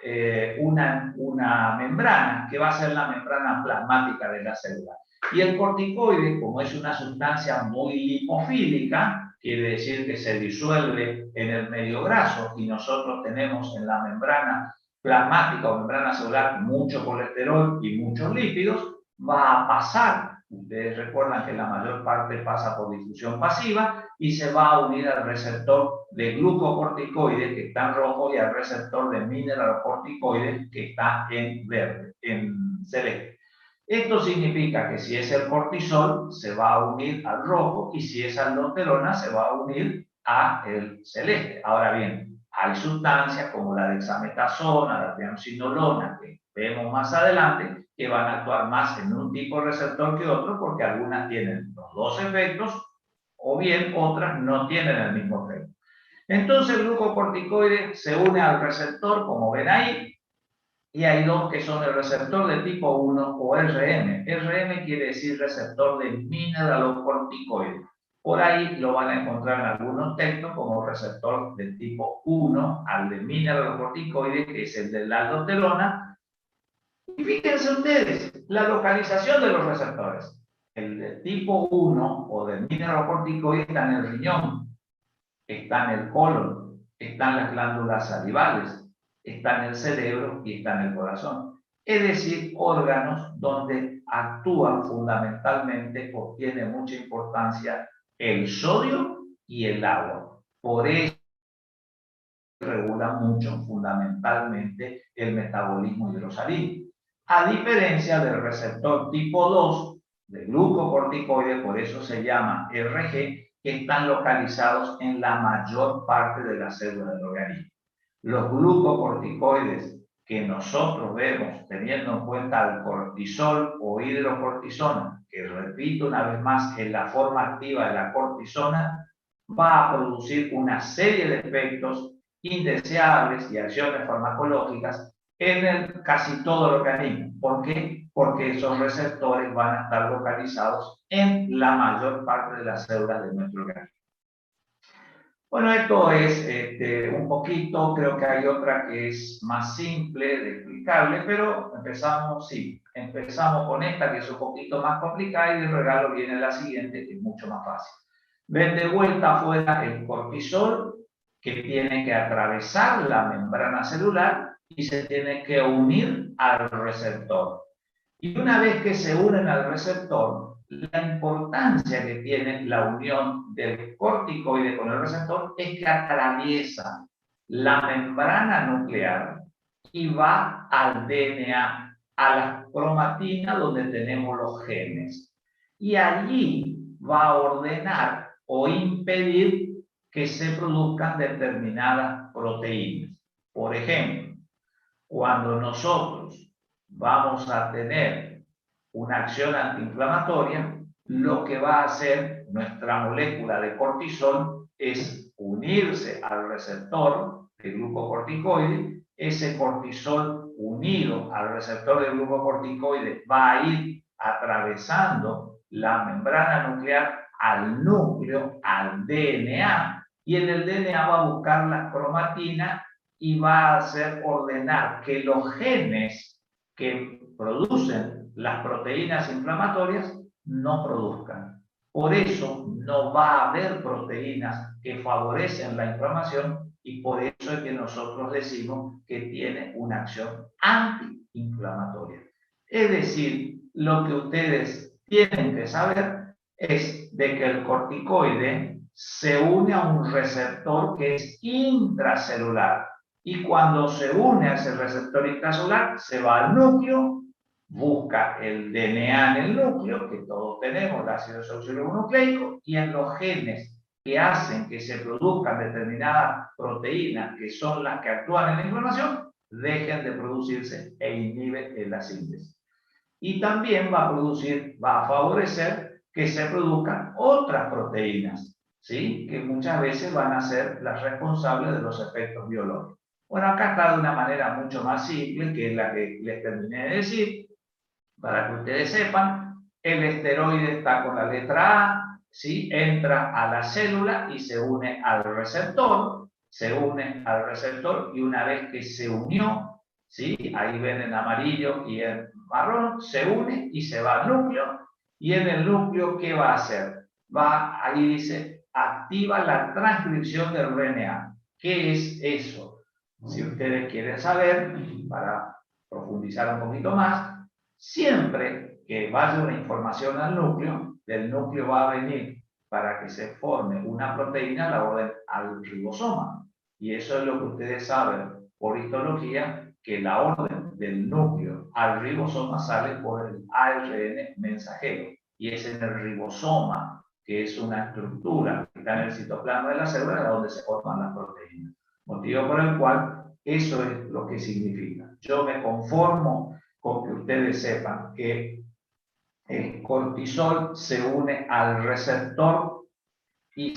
membrana que va a ser la membrana plasmática de la célula. Y el corticoide, como es una sustancia muy lipofílica, quiere decir que se disuelve en el medio graso y nosotros tenemos en la membrana plasmática o membrana celular mucho colesterol y muchos lípidos, va a pasar. Ustedes recuerdan que la mayor parte pasa por difusión pasiva y se va a unir al receptor de glucocorticoides que está en rojo y al receptor de mineralocorticoides que está en verde, en celeste. Esto significa que si es el cortisol se va a unir al rojo y si es aldosterona se va a unir al celeste. Ahora bien, hay sustancias como la dexametasona, la triamcinolona, que vemos más adelante, que van a actuar más en un tipo de receptor que otro, porque algunas tienen los dos efectos, o bien otras no tienen el mismo efecto. Entonces el glucocorticoide se une al receptor, como ven ahí, y hay dos que son el receptor de tipo 1 o RM. RM quiere decir receptor de mineralocorticoide. Por ahí lo van a encontrar en algunos textos como receptor de tipo 1 al de mineralocorticoide, que es el de la aldosterona. Y fíjense ustedes, la localización de los receptores. El de tipo 1 o de mineralocorticoide está en el riñón, está en el colon, están las glándulas salivales, está en el cerebro y está en el corazón. Es decir, órganos donde actúan fundamentalmente o tiene mucha importancia el sodio y el agua. Por eso regula mucho fundamentalmente el metabolismo hidrosalino. A diferencia del receptor tipo 2 de glucocorticoide, por eso se llama RG, que están localizados en la mayor parte de las células del organismo. Los glucocorticoides que nosotros vemos teniendo en cuenta el cortisol o hidrocortisona, que repito una vez más, es la forma activa de la cortisona, va a producir una serie de efectos indeseables y acciones farmacológicas en casi todo el organismo. ¿Por qué? Porque esos receptores van a estar localizados en la mayor parte de las células de nuestro organismo. Bueno, esto es un poquito, creo que hay otra que es más simple de explicarle, pero empezamos con esta que es un poquito más complicada y de regalo viene la siguiente que es mucho más fácil. Ven de vuelta afuera el cortisol que tiene que atravesar la membrana celular y se tiene que unir al receptor. Y una vez que se unen al receptor, la importancia que tiene la unión del corticoide con el receptor es que atraviesa la membrana nuclear y va al DNA, a la cromatina donde tenemos los genes. Y allí va a ordenar o impedir que se produzcan determinadas proteínas. Por ejemplo, cuando nosotros vamos a tener una acción antiinflamatoria, lo que va a hacer nuestra molécula de cortisol es unirse al receptor de glucocorticoide. Ese cortisol unido al receptor de glucocorticoide va a ir atravesando la membrana nuclear al núcleo, al DNA, y en el DNA va a buscar la cromatina y va a hacer ordenar que los genes que producen las proteínas inflamatorias no produzcan. Por eso no va a haber proteínas que favorecen la inflamación y por eso es que nosotros decimos que tiene una acción antiinflamatoria. Es decir, lo que ustedes tienen que saber es de que el corticoide se une a un receptor que es intracelular y cuando se une a ese receptor intracelular se va al núcleo, busca el DNA en el núcleo, que todos tenemos, el ácido desoxirribonucleico, y en los genes que hacen que se produzcan determinadas proteínas que son las que actúan en la inflamación, dejen de producirse e inhiben la síntesis. Y también va a favorecer que se produzcan otras proteínas, ¿sí? Que muchas veces van a ser las responsables de los efectos biológicos. Bueno, acá está de una manera mucho más simple, que es la que les terminé de decir, para que ustedes sepan, el esteroide está con la letra A, ¿sí? Entra a la célula y se une al receptor, y una vez que se unió, ¿sí? Ahí ven en amarillo y en marrón, se une y se va al núcleo, y en el núcleo, ¿qué va a hacer? Ahí dice, activa la transcripción del RNA. ¿Qué es eso? Si ustedes quieren saber, para profundizar un poquito más, siempre que vaya una información al núcleo, del núcleo va a venir para que se forme una proteína la orden al ribosoma. Y eso es lo que ustedes saben por histología, que la orden del núcleo al ribosoma sale por el ARN mensajero. Y es en el ribosoma, que es una estructura que está en el citoplasma de la célula, donde se forman las proteínas. Motivo por el cual eso es lo que significa. Yo me conformo con que ustedes sepan que el cortisol se une al receptor y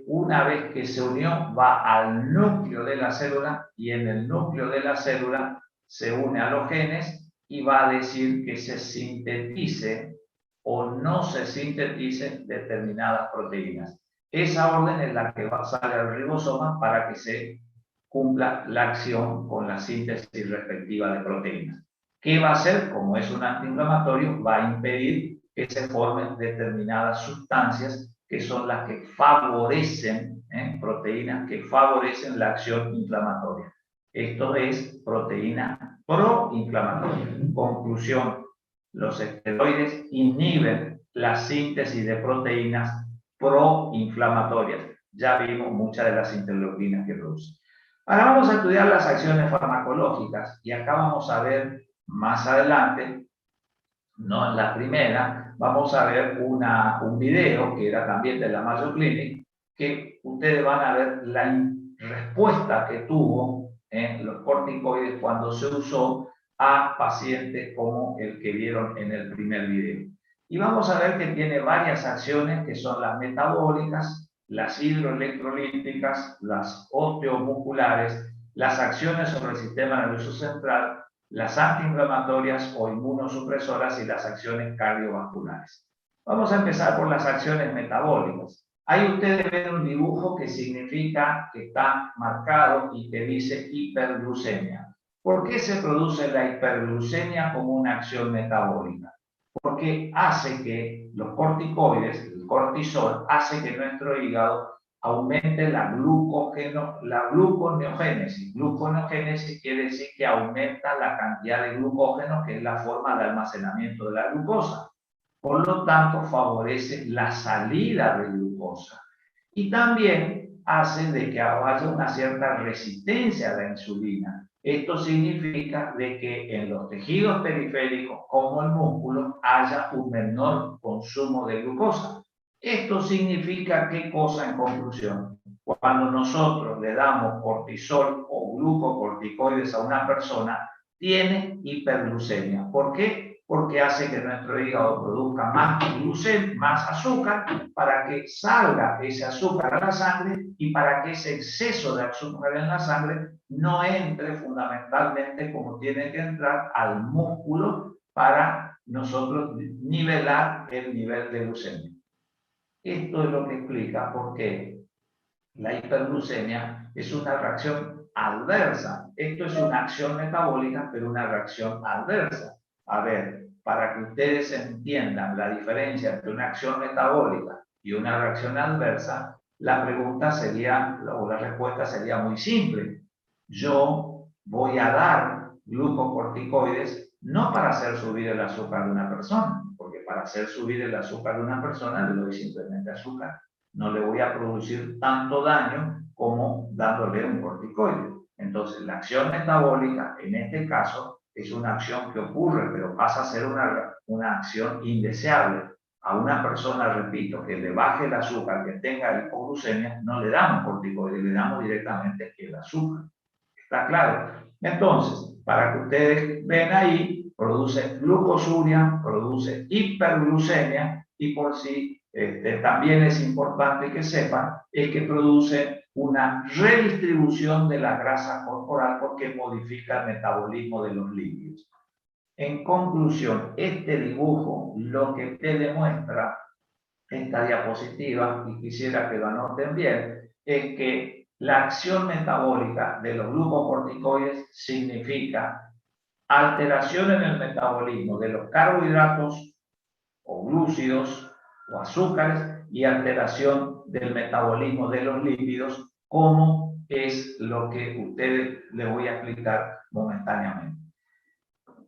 una vez que se unió va al núcleo de la célula y en el núcleo de la célula se une a los genes y va a decir que se sintetice o no se sinteticen determinadas proteínas. Esa orden es la que va a salir al ribosoma para que se cumpla la acción con la síntesis respectiva de proteínas. ¿Qué va a hacer? Como es un antiinflamatorio, va a impedir que se formen determinadas sustancias que son las que favorecen, proteínas que favorecen la acción inflamatoria. Esto es proteína proinflamatoria. Conclusión, los esteroides inhiben la síntesis de proteínas proinflamatorias. Ya vimos muchas de las interleuquinas que producen. Ahora vamos a estudiar las acciones farmacológicas y acá vamos a ver más adelante, no en la primera, vamos a ver un video que era también de la Mayo Clinic, que ustedes van a ver la respuesta que tuvo en los corticoides cuando se usó a pacientes como el que vieron en el primer video. Y vamos a ver que tiene varias acciones que son las metabólicas, las hidroelectrolíticas, las osteomusculares, las acciones sobre el sistema nervioso central, las antiinflamatorias o inmunosupresoras y las acciones cardiovasculares. Vamos a empezar por las acciones metabólicas. Ahí ustedes ven un dibujo que significa que está marcado y que dice hiperglucemia. ¿Por qué se produce la hiperglucemia como una acción metabólica? Porque hace que los corticoides, el cortisol, hace que nuestro hígado aumente la gluconeogénesis. Gluconeogénesis quiere decir que aumenta la cantidad de glucógeno, que es la forma de almacenamiento de la glucosa. Por lo tanto, favorece la salida de glucosa. Y también hace de que haya una cierta resistencia a la insulina. Esto significa de que en los tejidos periféricos, como el músculo, haya un menor consumo de glucosa. Esto significa ¿qué cosa en conclusión? Cuando nosotros le damos cortisol o glucocorticoides a una persona, tiene hiperglucemia. ¿Por qué? Porque hace que nuestro hígado produzca más azúcar para que salga ese azúcar a la sangre y para que ese exceso de azúcar en la sangre no entre fundamentalmente como tiene que entrar al músculo para nosotros nivelar el nivel de glucemia. Esto es lo que explica por qué la hiperglucemia es una reacción adversa. Esto es una acción metabólica, pero una reacción adversa. A ver, para que ustedes entiendan la diferencia entre una acción metabólica y una reacción adversa, la pregunta sería, o la respuesta sería muy simple. Yo voy a dar glucocorticoides no para hacer subir el azúcar de una persona, porque para hacer subir el azúcar de una persona le doy simplemente azúcar. No le voy a producir tanto daño como dándole un corticoide. Entonces, la acción metabólica, en este caso, es una acción que ocurre, pero pasa a ser una acción indeseable. A una persona, repito, que le baje el azúcar, que tenga hipoglucemia, no le damos corticoide, le damos directamente el azúcar. ¿Está claro? Entonces, para que ustedes vean ahí, produce glucosuria, produce hiperglucemia y por sí también es importante que sepan es que produce una redistribución de la grasa corporal porque modifica el metabolismo de los lípidos. En conclusión, este dibujo lo que te demuestra, esta diapositiva, y quisiera que lo anoten bien, es que la acción metabólica de los glucocorticoides significa alteración en el metabolismo de los carbohidratos o glúcidos o azúcares y alteración del metabolismo de los lípidos, como es lo que ustedes les voy a explicar momentáneamente.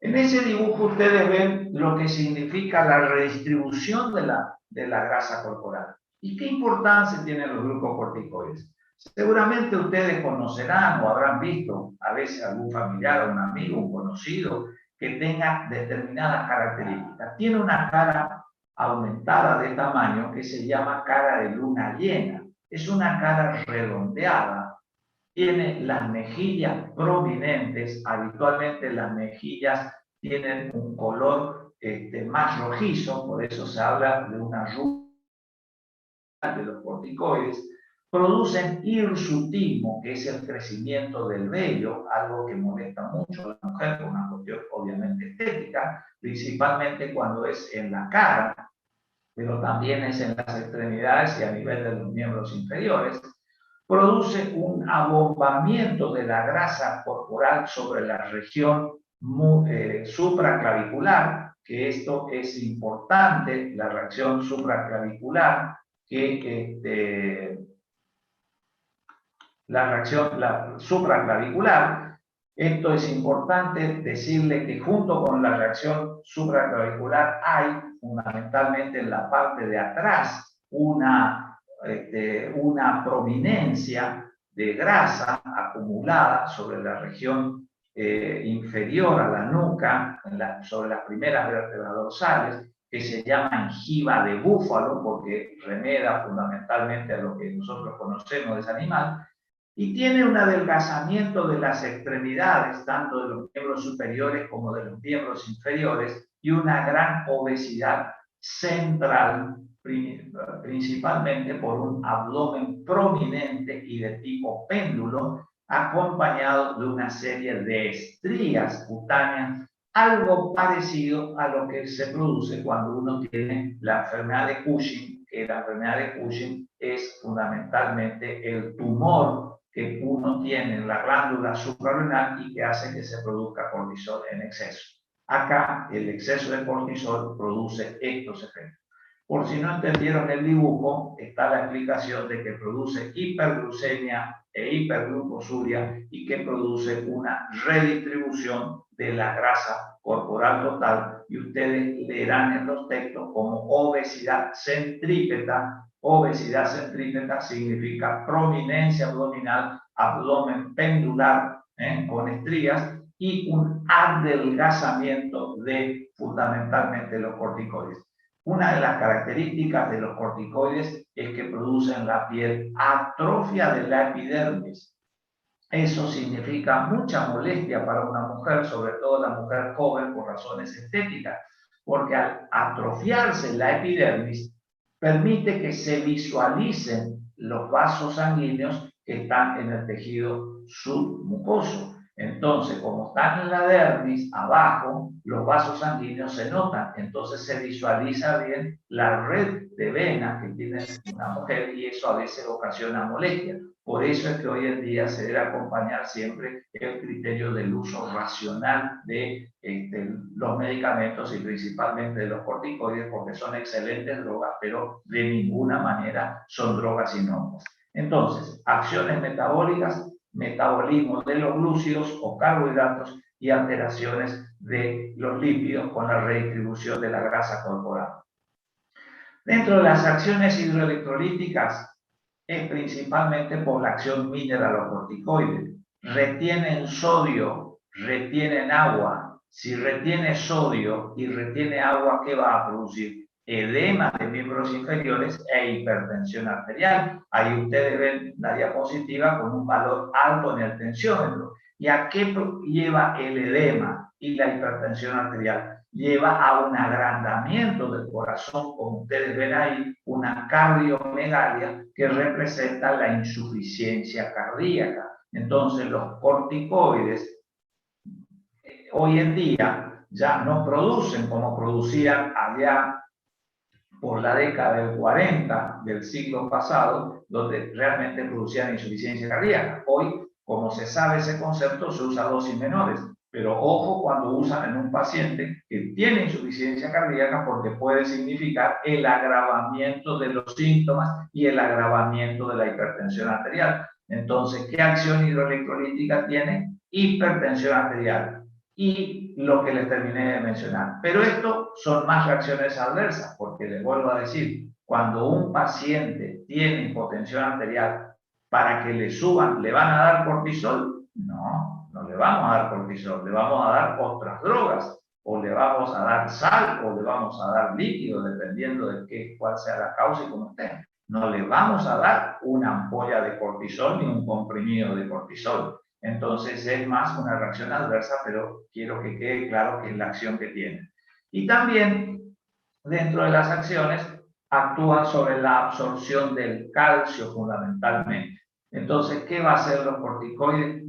En ese dibujo ustedes ven lo que significa la redistribución de la grasa corporal. ¿Y qué importancia tienen los glucocorticoides? Seguramente ustedes conocerán o habrán visto a veces algún familiar, un amigo, un conocido que tenga determinadas características. Tiene una cara aumentada de tamaño que se llama cara de luna llena. Es una cara redondeada. Tiene las mejillas prominentes. Habitualmente las mejillas tienen un color más rojizo, por eso se habla de una rubia de los corticoides. Producen hirsutismo, que es el crecimiento del vello, algo que molesta mucho a la mujer por una cuestión obviamente estética, principalmente cuando es en la cara, pero también es en las extremidades y a nivel de los miembros inferiores. Produce un abombamiento de la grasa corporal sobre la región supraclavicular, que esto es importante, la reacción supraclavicular, que la reacción supraclavicular Esto es importante decirle que junto con la reacción supraclavicular hay fundamentalmente en la parte de atrás una prominencia de grasa acumulada sobre la región inferior a la nuca, sobre las primeras vértebras dorsales, que se llama enjiva de búfalo porque remeda fundamentalmente a lo que nosotros conocemos de ese animal, y tiene un adelgazamiento de las extremidades, tanto de los miembros superiores como de los miembros inferiores, y una gran obesidad central, principalmente por un abdomen prominente y de tipo péndulo, acompañado de una serie de estrías cutáneas, algo parecido a lo que se produce cuando uno tiene la enfermedad de Cushing, que la enfermedad de Cushing es fundamentalmente el tumor que uno tiene en la glándula suprarrenal y que hace que se produzca cortisol en exceso. Acá el exceso de cortisol produce estos efectos. Por si no entendieron el dibujo, está la explicación de que produce hiperglucemia e hiperglucosuria y que produce una redistribución de la grasa corporal total, y ustedes leerán en los textos como obesidad centrípeta. Obesidad centrípeta significa prominencia abdominal, abdomen pendular con estrías y un adelgazamiento de fundamentalmente los corticoides. Una de las características de los corticoides es que producen en la piel atrofia de la epidermis. Eso significa mucha molestia para una mujer, sobre todo la mujer joven, por razones estéticas, porque al atrofiarse la epidermis permite que se visualicen los vasos sanguíneos que están en el tejido submucoso. Entonces, como están en la dermis, abajo, los vasos sanguíneos se notan, entonces se visualiza bien la red de venas que tiene una mujer y eso a veces ocasiona molestia. Por eso es que hoy en día se debe acompañar siempre el criterio del uso racional de los medicamentos y principalmente de los corticoides, porque son excelentes drogas, pero de ninguna manera son drogas inocuas. Entonces, acciones metabólicas, metabolismo de los glúcidos o carbohidratos y alteraciones de los lípidos con la redistribución de la grasa corporal. Dentro de las acciones hidroelectrolíticas es principalmente por la acción mineralocorticoide. Retienen sodio, retienen agua. Si retiene sodio y retiene agua, ¿qué va a producir? Edema de miembros inferiores e hipertensión arterial. Ahí ustedes ven la diapositiva con un valor alto en el tensiómetro. ¿Y a qué lleva el edema y la hipertensión arterial? Lleva a un agrandamiento del corazón, como ustedes ven ahí, una cardiomegalia que representa la insuficiencia cardíaca. Entonces, los corticoides hoy en día ya no producen como producían allá por la década del 40 del siglo pasado, donde realmente producían insuficiencia cardíaca. Hoy, como se sabe ese concepto, se usa dosis menores. Pero ojo cuando usan en un paciente que tiene insuficiencia cardíaca, porque puede significar el agravamiento de los síntomas y el agravamiento de la hipertensión arterial. Entonces, ¿qué acción hidroelectrolítica tiene? Hipertensión arterial y lo que les terminé de mencionar. Pero esto son más reacciones adversas, porque les vuelvo a decir, cuando un paciente tiene hipotensión arterial, para que le suban, ¿le van a dar cortisol? No, no le vamos a dar cortisol, le vamos a dar otras drogas, o le vamos a dar sal, o le vamos a dar líquido, dependiendo de cuál sea la causa y cómo esté. No le vamos a dar una ampolla de cortisol ni un comprimido de cortisol. Entonces es más una reacción adversa, pero quiero que quede claro que es la acción que tiene. Y también, dentro de las acciones, actúan sobre la absorción del calcio fundamentalmente. Entonces, ¿qué va a hacer los corticoides?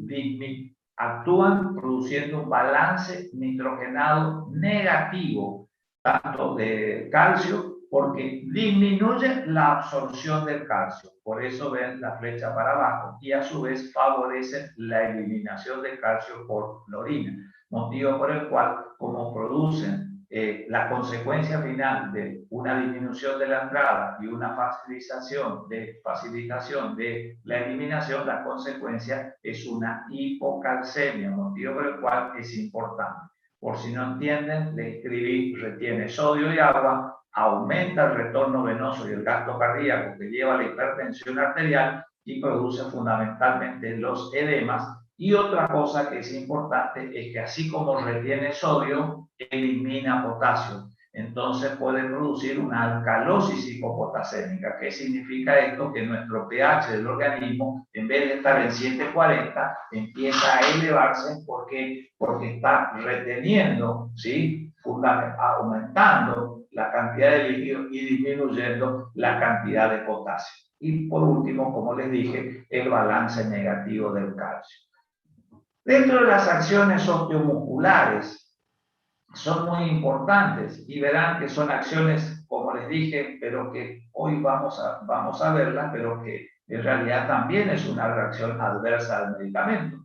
Actúan produciendo un balance nitrogenado negativo, tanto de calcio, porque disminuye la absorción del calcio. Por eso ven la flecha para abajo y a su vez favorece la eliminación de calcio por la orina. Motivo por el cual, como producen la consecuencia final de una disminución de la entrada y una facilitación de la eliminación, la consecuencia es una hipocalcemia, motivo por el cual es importante. Por si no entienden, le escribí: retiene sodio y agua, aumenta el retorno venoso y el gasto cardíaco que lleva a la hipertensión arterial y produce fundamentalmente los edemas. Y otra cosa que es importante es que así como retiene sodio, elimina potasio. Entonces puede producir una alcalosis hipopotasémica. ¿Qué significa esto? Que nuestro pH del organismo, en vez de estar en 740, empieza a elevarse. ¿Por qué? Porque está reteniendo, ¿sí? Aumentando la cantidad de líquido y disminuyendo la cantidad de potasio. Y por último, como les dije, el balance negativo del calcio. Dentro de las acciones osteomusculares son muy importantes y verán que son acciones, como les dije, pero que hoy vamos a verlas, pero que en realidad también es una reacción adversa al medicamento.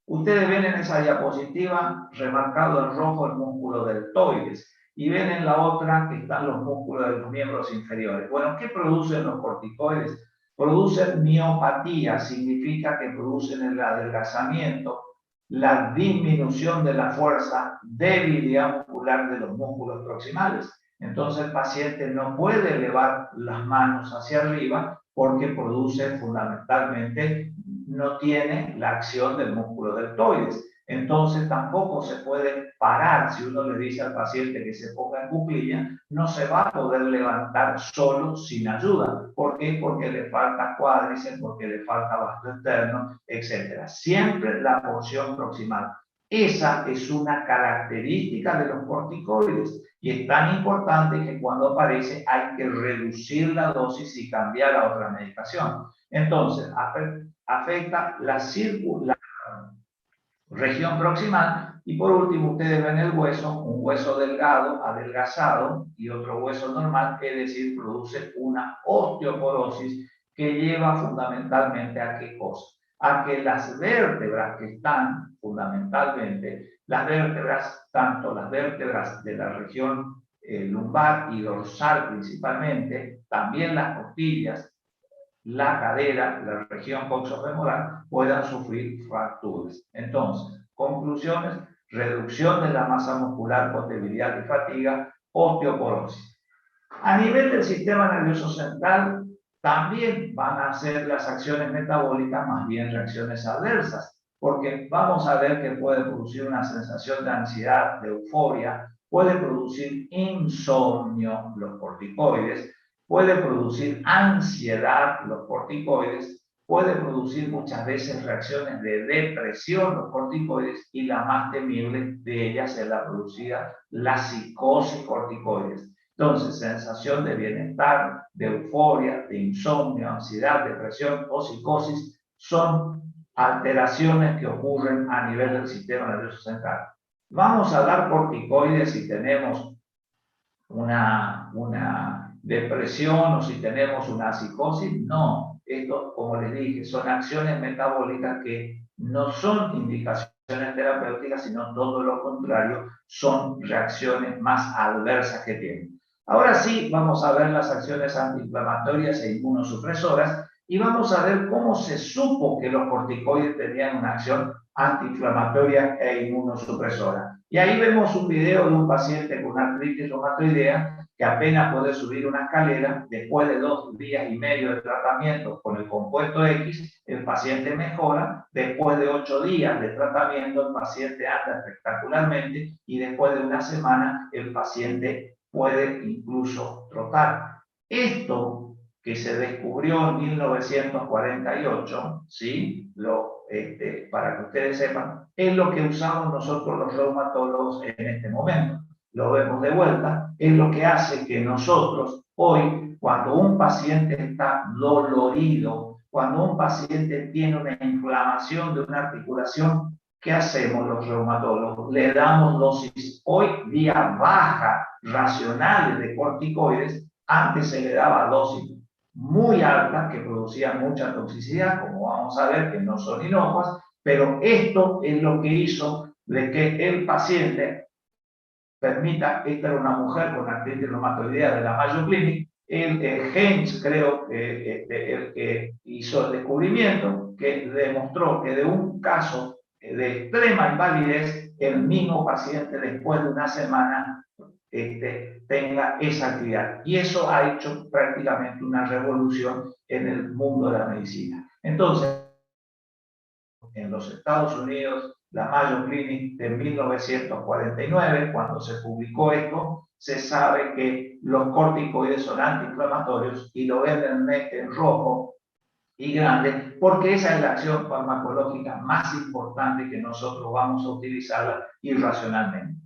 Ustedes ven en esa diapositiva remarcado en rojo el músculo deltoides y ven en la otra que están los músculos de los miembros inferiores. Bueno, ¿qué producen los corticoides? Producen miopatía, significa que producen el adelgazamiento, la disminución de la fuerza, debilidad muscular de los músculos proximales. Entonces el paciente no puede elevar las manos hacia arriba porque produce fundamentalmente, no tiene la acción del músculo deltoides. Entonces tampoco se puede parar. Si uno le dice al paciente que se ponga en cuclilla, no se va a poder levantar solo sin ayuda. ¿Por qué? Porque le falta cuádriceps, porque le falta vasto externo, etc. Siempre la porción proximal. Esa es una característica de los corticoides y es tan importante que cuando aparece hay que reducir la dosis y cambiar a otra medicación. Entonces, afecta la región proximal y por último ustedes ven el hueso, un hueso delgado, adelgazado y otro hueso normal, es decir, produce una osteoporosis que lleva fundamentalmente a qué cosa, a que las vértebras que están fundamentalmente, las vértebras, tanto las vértebras de la región lumbar y dorsal principalmente, también las costillas, la cadera, la región coxofemoral, puedan sufrir fracturas. Entonces, conclusiones: reducción de la masa muscular por debilidad y fatiga, osteoporosis. A nivel del sistema nervioso central, también van a ser las acciones metabólicas más bien reacciones adversas, porque vamos a ver que puede producir una sensación de ansiedad, de euforia, puede producir insomnio, los corticoides, puede producir ansiedad, los corticoides, puede producir muchas veces reacciones de depresión, los corticoides, y la más temible de ellas es la producida, la psicosis corticoides. Entonces, sensación de bienestar, de euforia, de insomnio, ansiedad, depresión o psicosis son alteraciones que ocurren a nivel del sistema nervioso central. Vamos a dar corticoides si tenemos una depresión o si tenemos una psicosis. No, esto, como les dije, son acciones metabólicas que no son indicaciones terapéuticas, sino todo lo contrario, son reacciones más adversas que tienen. Ahora sí, vamos a ver las acciones antiinflamatorias e inmunosupresoras y vamos a ver cómo se supo que los corticoides tenían una acción antiinflamatoria e inmunosupresora. Y ahí vemos un video de un paciente con artritis reumatoidea que apenas puede subir una escalera. Después de 2 días y medio de tratamiento con el compuesto X, el paciente mejora. Después de 8 días de tratamiento, el paciente anda espectacularmente y después de una semana, el paciente puede incluso trotar. Esto que se descubrió en 1948, ¿sí? Para que ustedes sepan, es lo que usamos nosotros los reumatólogos en este momento. Lo vemos de vuelta, es lo que hace que nosotros hoy, cuando un paciente está dolorido, cuando un paciente tiene una inflamación de una articulación, ¿qué hacemos los reumatólogos? Le damos dosis hoy día baja, racionales de corticoides. Antes se le daba dosis muy altas que producían mucha toxicidad, como vamos a ver que no son inocuas, pero esto es lo que hizo de que el paciente permita, esta era una mujer con artritis reumatoidea de la Mayo Clinic, el Heinz, creo, el que hizo el descubrimiento, que demostró que de un caso de extrema invalidez, el mismo paciente después de una semana tenga esa actividad. Y eso ha hecho prácticamente una revolución en el mundo de la medicina. Entonces, en los Estados Unidos, la Mayo Clinic de 1949, cuando se publicó esto, se sabe que los corticoides son antiinflamatorios y lo ven en rojo y grande, porque esa es la acción farmacológica más importante que nosotros vamos a utilizarla irracionalmente.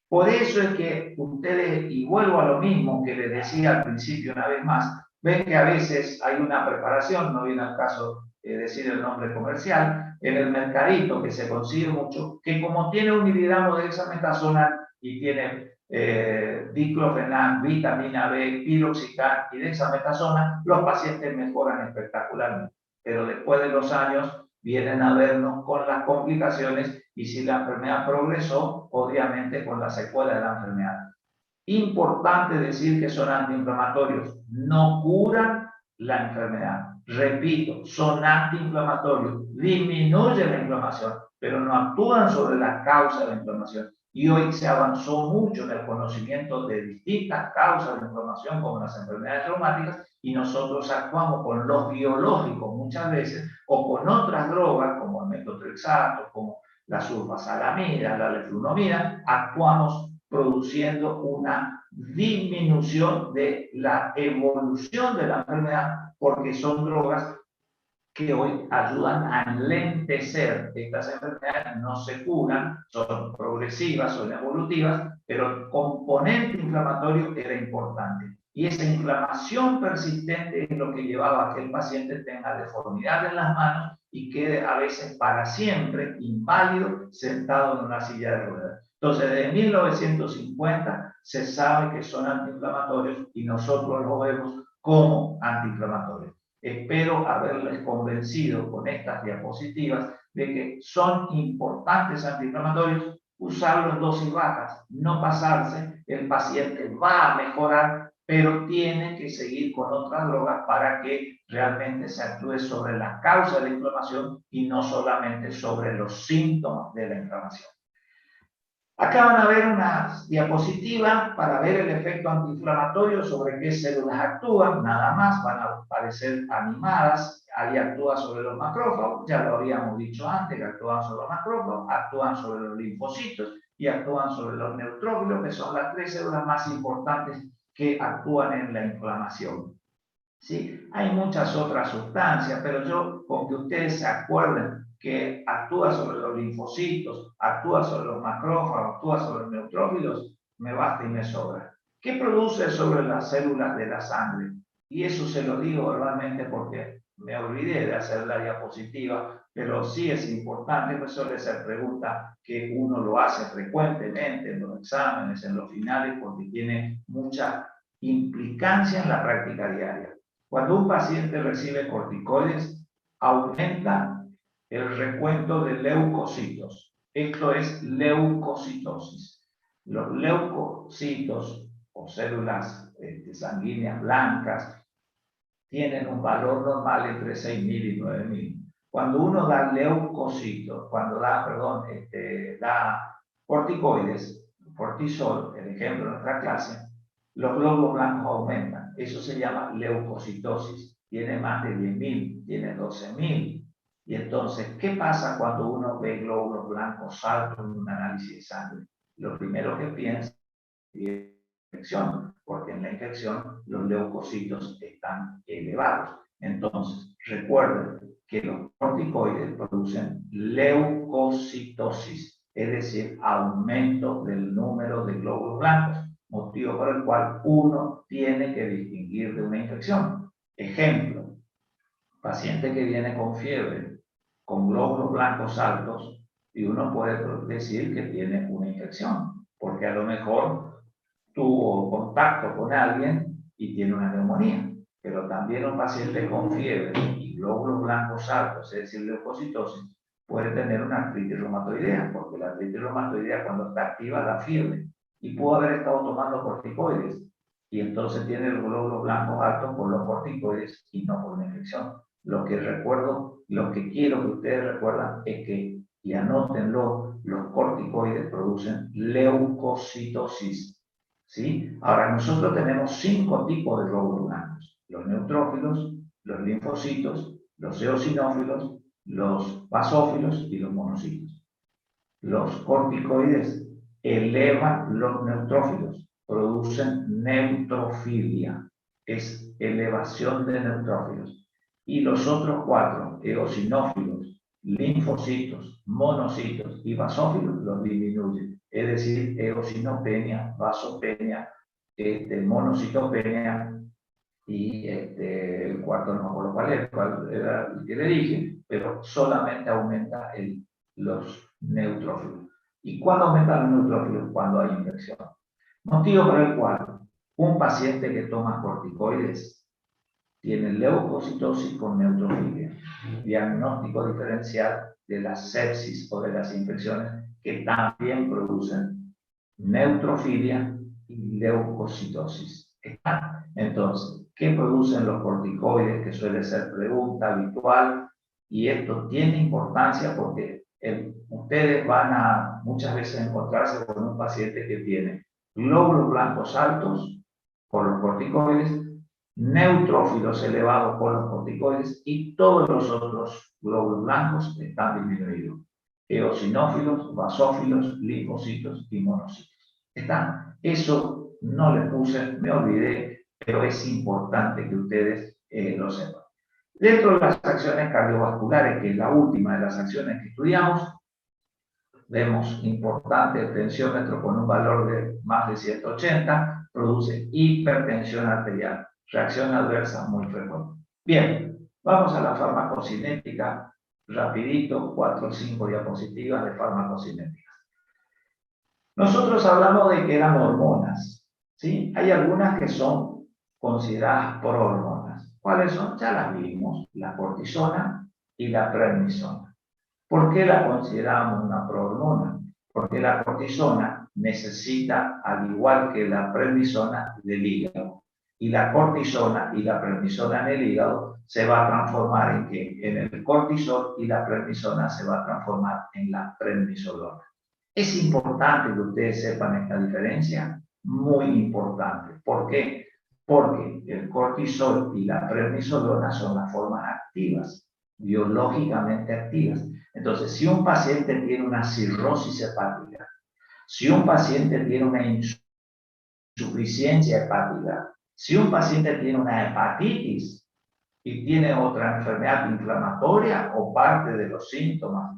Por eso es que ustedes, y vuelvo a lo mismo que les decía al principio una vez más, ven que a veces hay una preparación, no viene al caso decir el nombre comercial, en el mercadito que se consigue mucho, que como tiene un miligramo de dexametasona y tiene diclofenac, vitamina B, piroxicam y dexametasona, los pacientes mejoran espectacularmente. Pero después de los años vienen a vernos con las complicaciones y si la enfermedad progresó, obviamente con la secuela de la enfermedad. Importante decir que son antiinflamatorios, no curan la enfermedad. Repito, son antiinflamatorios, disminuyen la inflamación, pero no actúan sobre la causa de la inflamación. Y hoy se avanzó mucho en el conocimiento de distintas causas de inflamación, como las enfermedades reumáticas, y nosotros actuamos con los biológicos muchas veces, o con otras drogas, como el metotrexato, como la sulfasalamida, la leflunomida, actuamos produciendo una disminución de la evolución de la enfermedad, porque son drogas que hoy ayudan a enlentecer estas enfermedades, no se curan, son progresivas, son evolutivas, pero el componente inflamatorio era importante. Y esa inflamación persistente es lo que llevaba a que el paciente tenga deformidad en las manos y quede a veces para siempre inválido sentado en una silla de ruedas. Entonces, desde 1950 se sabe que son antiinflamatorios y nosotros los vemos como antiinflamatorios. Espero haberles convencido con estas diapositivas de que son importantes antiinflamatorios, usarlos en dosis bajas, no pasarse, el paciente va a mejorar, pero tiene que seguir con otras drogas para que realmente se actúe sobre la causa de la inflamación y no solamente sobre los síntomas de la inflamación. Acá van a ver una diapositiva para ver el efecto antiinflamatorio sobre qué células actúan, nada más, van a aparecer animadas, ahí actúa sobre los macrófagos, ya lo habíamos dicho antes, que actúan sobre los macrófagos, actúan sobre los linfocitos y actúan sobre los neutrófilos, que son las tres células más importantes que actúan en la inflamación. ¿Sí? Hay muchas otras sustancias, pero yo, con que ustedes se acuerden que actúa sobre los linfocitos, actúa sobre los macrófagos, actúa sobre los neutrófilos, me basta y me sobra. ¿Qué produce sobre las células de la sangre? Y eso se lo digo verbalmente porque me olvidé de hacer la diapositiva, pero sí es importante, pues suele ser pregunta que uno lo hace frecuentemente en los exámenes, en los finales, porque tiene mucha implicancia en la práctica diaria. Cuando un paciente recibe corticoides, aumenta el recuento de leucocitos. Esto es leucocitosis. Los leucocitos o células sanguíneas blancas tienen un valor normal entre 6.000 y 9.000. Cuando uno da leucocitos, cuando da, da corticoides, cortisol, el ejemplo de nuestra clase, los glóbulos blancos aumentan. Eso se llama leucocitosis. Tiene más de 10.000, tiene 12.000. Y entonces, ¿qué pasa cuando uno ve glóbulos blancos altos en un análisis de sangre? Lo primero que piensa es infección, porque en la infección los leucocitos están elevados. Entonces, recuerden que los corticoides producen leucocitosis, es decir, aumento del número de glóbulos blancos, motivo por el cual uno tiene que distinguir de una infección. Ejemplo, paciente que viene con fiebre, con glóbulos blancos altos, y uno puede decir que tiene una infección, porque a lo mejor tuvo contacto con alguien y tiene una neumonía. Pero también un paciente con fiebre y glóbulos blancos altos, es decir, leucocitosis, puede tener una artritis reumatoidea, porque la artritis reumatoidea cuando está activa da fiebre. y pudo haber estado tomando corticoides. Y entonces tiene los glóbulos blancos altos por los corticoides y no por una infección. Lo que recuerdo, lo que quiero que ustedes recuerdan es que, y anótenlo, los corticoides producen leucocitosis. ¿Sí? Ahora, nosotros tenemos 5 tipos de glóbulos blancos: los neutrófilos, los linfocitos, los eosinófilos, los basófilos y los monocitos. Los corticoides elevan los neutrófilos, producen neutrofilia, es elevación de neutrófilos. Y los otros 4, eosinófilos, linfocitos, monocitos y basófilos, los disminuyen. Es decir, eosinopenia, vasopenia, monocitopenia y el cuarto no me acuerdo cuál era el que le dije, pero solamente aumenta los neutrófilos. ¿Y cuándo aumentan los neutrófilos? Cuando hay infección. Motivo por el cual un paciente que toma corticoides tiene leucocitosis con neutrofilia. Diagnóstico diferencial de la sepsis o de las infecciones que también producen neutrofilia y leucocitosis. Entonces, ¿qué producen los corticoides? Que suele ser pregunta habitual, y esto tiene importancia porque ustedes van a muchas veces encontrarse con un paciente que tiene glóbulos blancos altos por los corticoides, neutrófilos elevados por los corticoides y todos los otros glóbulos blancos están disminuidos: eosinófilos, basófilos, linfocitos y monocitos. ¿Están? Eso no le puse, me olvidé, pero es importante que ustedes lo sepan. Dentro de las acciones cardiovasculares, que es la última de las acciones que estudiamos, vemos importante: el tensiómetro con un valor de más de 180 produce hipertensión arterial, reacción adversa muy frecuente. Bien, vamos a la farmacocinética, rapidito, 4 o 5 diapositivas de farmacocinéticas. Nosotros hablamos de que eran hormonas, ¿sí? Hay algunas que son consideradas prohormonas. ¿Cuáles son? Ya las vimos: la cortisona y la prednisona. ¿Por qué la consideramos una prohormona? Porque la cortisona necesita, al igual que la prednisona, del hígado. Y la cortisona y la prednisona en el hígado se va a transformar en ¿qué? En el cortisol, y la prednisona se va a transformar en la prednisolona. Es importante que ustedes sepan esta diferencia, muy importante. ¿Por qué? Porque el cortisol y la prednisolona son las formas activas, biológicamente activas. Entonces, si un paciente tiene una cirrosis hepática, si un paciente tiene una insuficiencia hepática, si un paciente tiene una hepatitis y tiene otra enfermedad inflamatoria o parte de los síntomas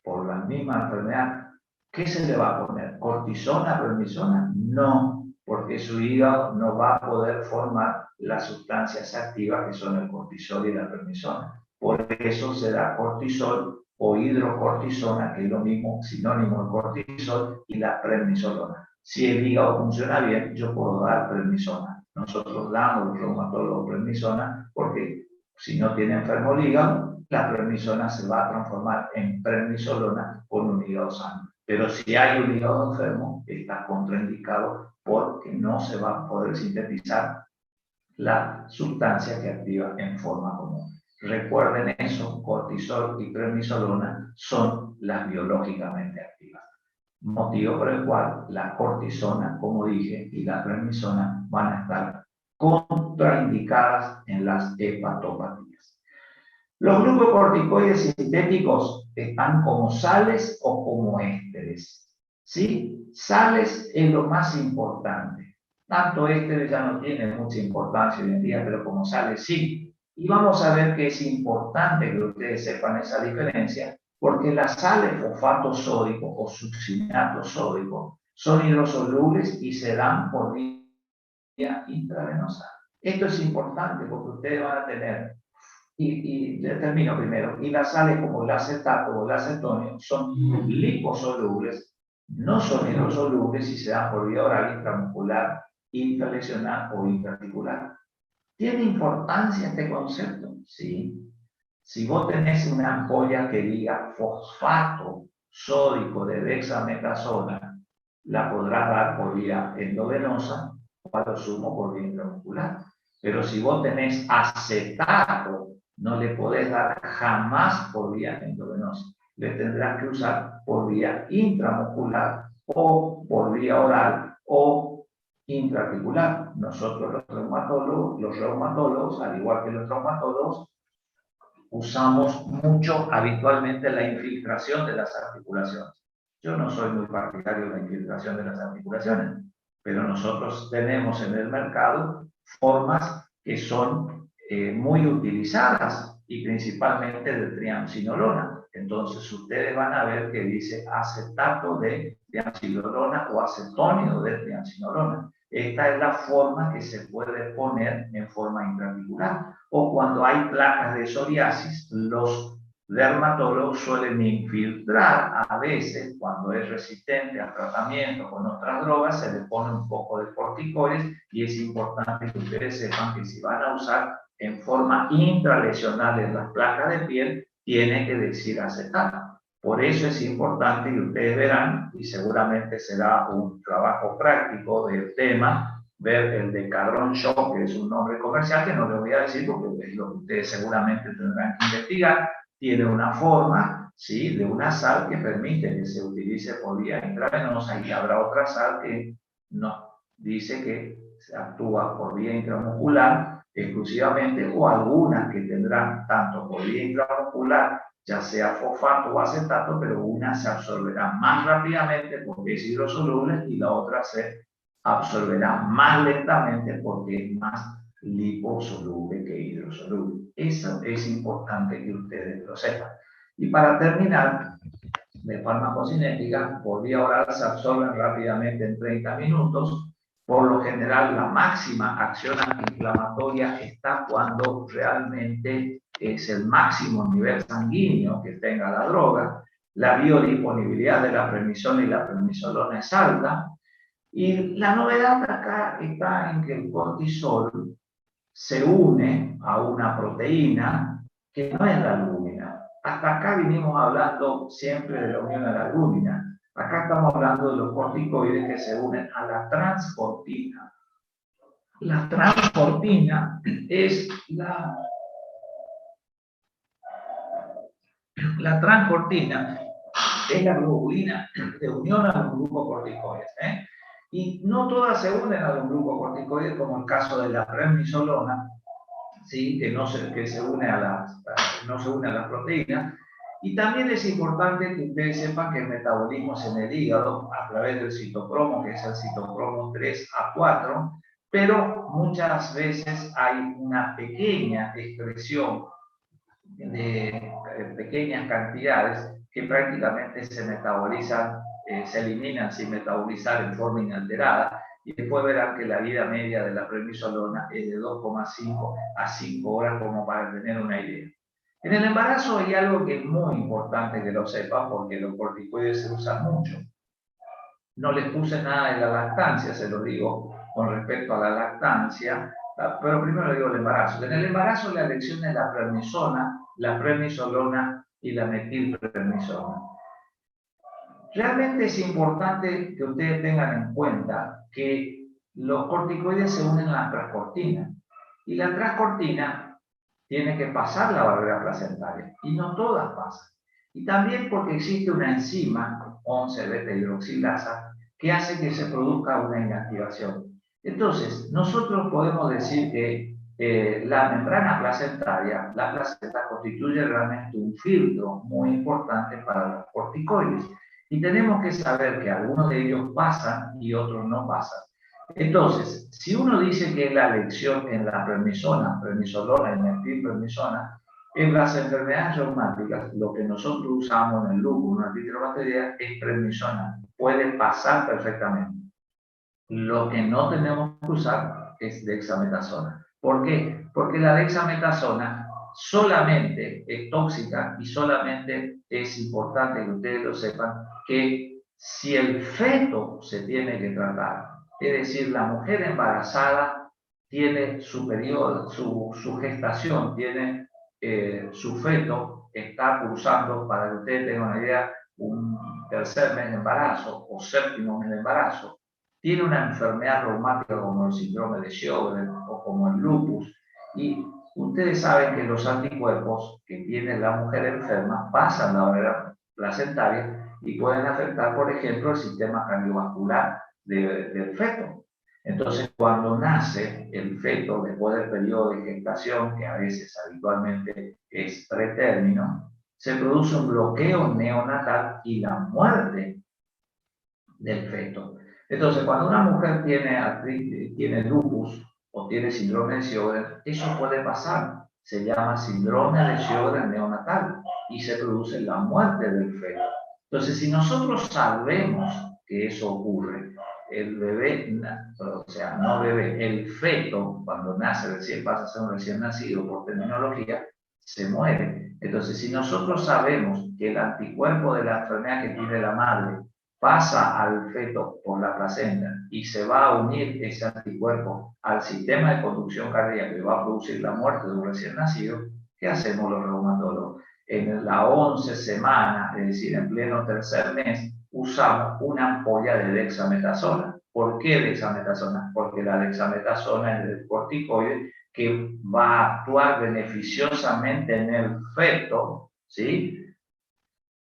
por la misma enfermedad, ¿qué se le va a poner? ¿Cortisona, prednisona? No, porque su hígado no va a poder formar las sustancias activas que son el cortisol y la prednisona. Por eso se da cortisol o hidrocortisona, que es lo mismo, sinónimo de cortisol, y la prednisolona. Si el hígado funciona bien, yo puedo dar prednisona. Nosotros damos, los reumatólogos, prednisona, porque si no tiene enfermo el hígado, la prednisona se va a transformar en prednisolona con un hígado sano. Pero si hay un hígado enfermo, está contraindicado porque no se va a poder sintetizar la sustancia que activa en forma común. Recuerden eso: cortisol y prednisolona son las biológicamente activas. Motivo por el cual la cortisona, como dije, y la prednisona van a estar contraindicadas en las hepatopatías. Los glucocorticoides sintéticos están como sales o como ésteres, ¿sí? Sales es lo más importante. Tanto ésteres ya no tienen mucha importancia hoy en día, pero como sales sí. Y vamos a ver que es importante que ustedes sepan esa diferencia, porque las sales fosfato sódico o succinato sódico son hidrosolubles y se dan por vía intravenosa. Esto es importante porque ustedes van a tener, y termino primero, y las sales como el acetato o el acetonio son liposolubles, no son hidrosolubles y se dan por vía oral, intramuscular, intralesional o intraarticular. ¿Tiene importancia este concepto? Sí. Si vos tenés una ampolla que diga fosfato sódico de dexametasona la podrás dar por vía endovenosa o a lo sumo por vía intramuscular. Pero si vos tenés acetato, no le podés dar jamás por vía endovenosa. Le tendrás que usar por vía intramuscular o por vía oral o intraarticular. Nosotros los reumatólogos, al igual que los traumatólogos, usamos mucho habitualmente la infiltración de las articulaciones. Yo no soy muy partidario de la infiltración de las articulaciones, pero nosotros tenemos en el mercado formas que son muy utilizadas y principalmente de triamcinolona. Entonces ustedes van a ver que dice acetato de triamcinolona o acetónido de triamcinolona. Esta es la forma que se puede poner en forma intraarticular. O cuando hay placas de psoriasis, los dermatólogos suelen infiltrar a veces, cuando es resistente al tratamiento con otras drogas, se le pone un poco de corticoides y es importante que ustedes sepan que si van a usar en forma intralesional en las placas de piel, tiene que decir acetato. Por eso es importante, y ustedes verán, y seguramente será un trabajo práctico del tema, ver el Decadron Shock, que es un nombre comercial que no les voy a decir porque es lo que ustedes seguramente tendrán que investigar. Tiene una forma, ¿sí?, de una sal que permite que se utilice por vía intravenosa y habrá otra sal que no, dice que se actúa por vía intramuscular exclusivamente, o algunas que tendrán tanto por vía intramuscular, ya sea fosfato o acetato, pero una se absorberá más rápidamente porque es hidrosoluble y la otra se absorberá más lentamente porque es más liposoluble que hidrosoluble. Eso es importante que ustedes lo sepan. Y para terminar, de farmacocinética, por vía oral se absorben rápidamente en 30 minutos. Por lo general, la máxima acción antiinflamatoria está cuando realmente es el máximo nivel sanguíneo que tenga la droga. La biodisponibilidad de la prednisona y la prednisolona es alta. Y la novedad acá está en que el cortisol se une a una proteína que no es la albúmina. Hasta acá vinimos hablando siempre de la unión a la albúmina. Acá estamos hablando de los corticoides que se unen a la transportina. La transportina es la transportina es la globulina de unión a los glucocorticoides. Y no todas se unen a los glucocorticoides, como el caso de la prednisolona, ¿sí?, que se une no se une a las proteínas. Y también es importante que ustedes sepan que el metabolismo es en el hígado a través del citocromo, que es el citocromo 3A4, pero muchas veces hay una pequeña excreción de pequeñas cantidades que prácticamente se metabolizan, se eliminan sin metabolizar en forma inalterada, y después verán que la vida media de la prednisolona es de 2,5 a 5 horas, como para tener una idea. En el embarazo hay algo que es muy importante que lo sepan, porque los corticoides se usan mucho. No les puse nada de la lactancia, se lo digo con respecto a la lactancia, pero primero digo el embarazo. En el embarazo la elección es la prednisona, la prednisolona y la metilprednisona. Realmente es importante que ustedes tengan en cuenta que los corticoides se unen a la transcortina, y la transcortina tiene que pasar la barrera placentaria, y no todas pasan. Y también porque existe una enzima, 11-beta-hidroxilasa, que hace que se produzca una inactivación. Entonces, nosotros podemos decir que la membrana placentaria, la placenta, constituye realmente un filtro muy importante para los corticoides. Y tenemos que saber que algunos de ellos pasan y otros no pasan. Entonces, si uno dice que la elección en la prednisona, prednisolona y metilprednisona, en las enfermedades reumáticas, lo que nosotros usamos en el lúpulo, en la artritis es prednisona. Puede pasar perfectamente. Lo que no tenemos que usar es dexametasona. ¿Por qué? Porque la dexametasona solamente es tóxica, y solamente es importante que ustedes lo sepan, que si el feto se tiene que tratar, es decir, la mujer embarazada tiene su periodo, su gestación, tiene su feto, está cursando, para que ustedes tengan una idea, un tercer mes de embarazo o séptimo mes de embarazo, tiene una enfermedad reumática como el síndrome de Sjögren o como el lupus, y ustedes saben que los anticuerpos que tiene la mujer enferma pasan la barrera placentaria y pueden afectar, por ejemplo, el sistema cardiovascular del feto. Entonces, cuando nace el feto, después del periodo de gestación, que a veces habitualmente es pretérmino, se produce un bloqueo neonatal y la muerte del feto. Entonces, cuando una mujer tiene lupus o tiene síndrome de Sjögren, eso puede pasar. Se llama síndrome de Sjögren neonatal y se produce la muerte del feto. Entonces, si nosotros sabemos que eso ocurre, el bebé, o sea, no bebé, el feto, cuando nace recién, pasa a ser un recién nacido por terminología, se muere. Entonces, si nosotros sabemos que el anticuerpo de la enfermedad que tiene la madre pasa al feto por la placenta y se va a unir ese anticuerpo al sistema de conducción cardíaca y va a producir la muerte de un recién nacido, ¿qué hacemos los reumatólogos? En la 11 semana, es decir, en pleno tercer mes, usamos una ampolla de dexametasona. ¿Por qué dexametasona? Porque la dexametasona es el corticoide que va a actuar beneficiosamente en el feto, ¿sí?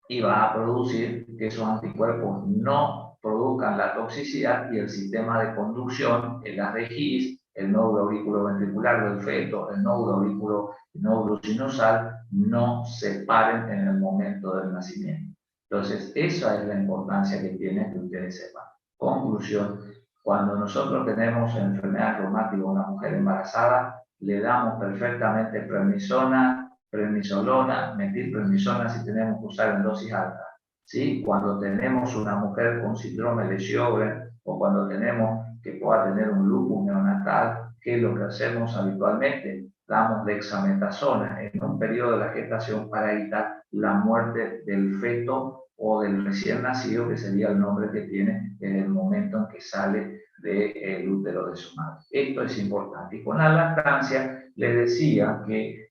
Y va a producir que esos anticuerpos no produzcan la toxicidad y el sistema de conducción, el ARGIS, el nódulo auriculoventricular del feto, el nódulo sinusal, no se paren en el momento del nacimiento. Entonces, esa es la importancia que tiene que ustedes sepan. Conclusión, cuando nosotros tenemos enfermedad reumática a una mujer embarazada, le damos perfectamente prednisona, prednisolona, metilprednisona si tenemos que usar en dosis altas. ¿Sí? Cuando tenemos una mujer con síndrome de Sjögren o cuando tenemos que pueda tener un lupus neonatal, ¿qué es lo que hacemos habitualmente? Damos dexametasona en un periodo de la gestación para evitar la muerte del feto o del recién nacido, que sería el nombre que tiene en el momento en que sale del útero de su madre. Esto es importante. Y con la lactancia les decía que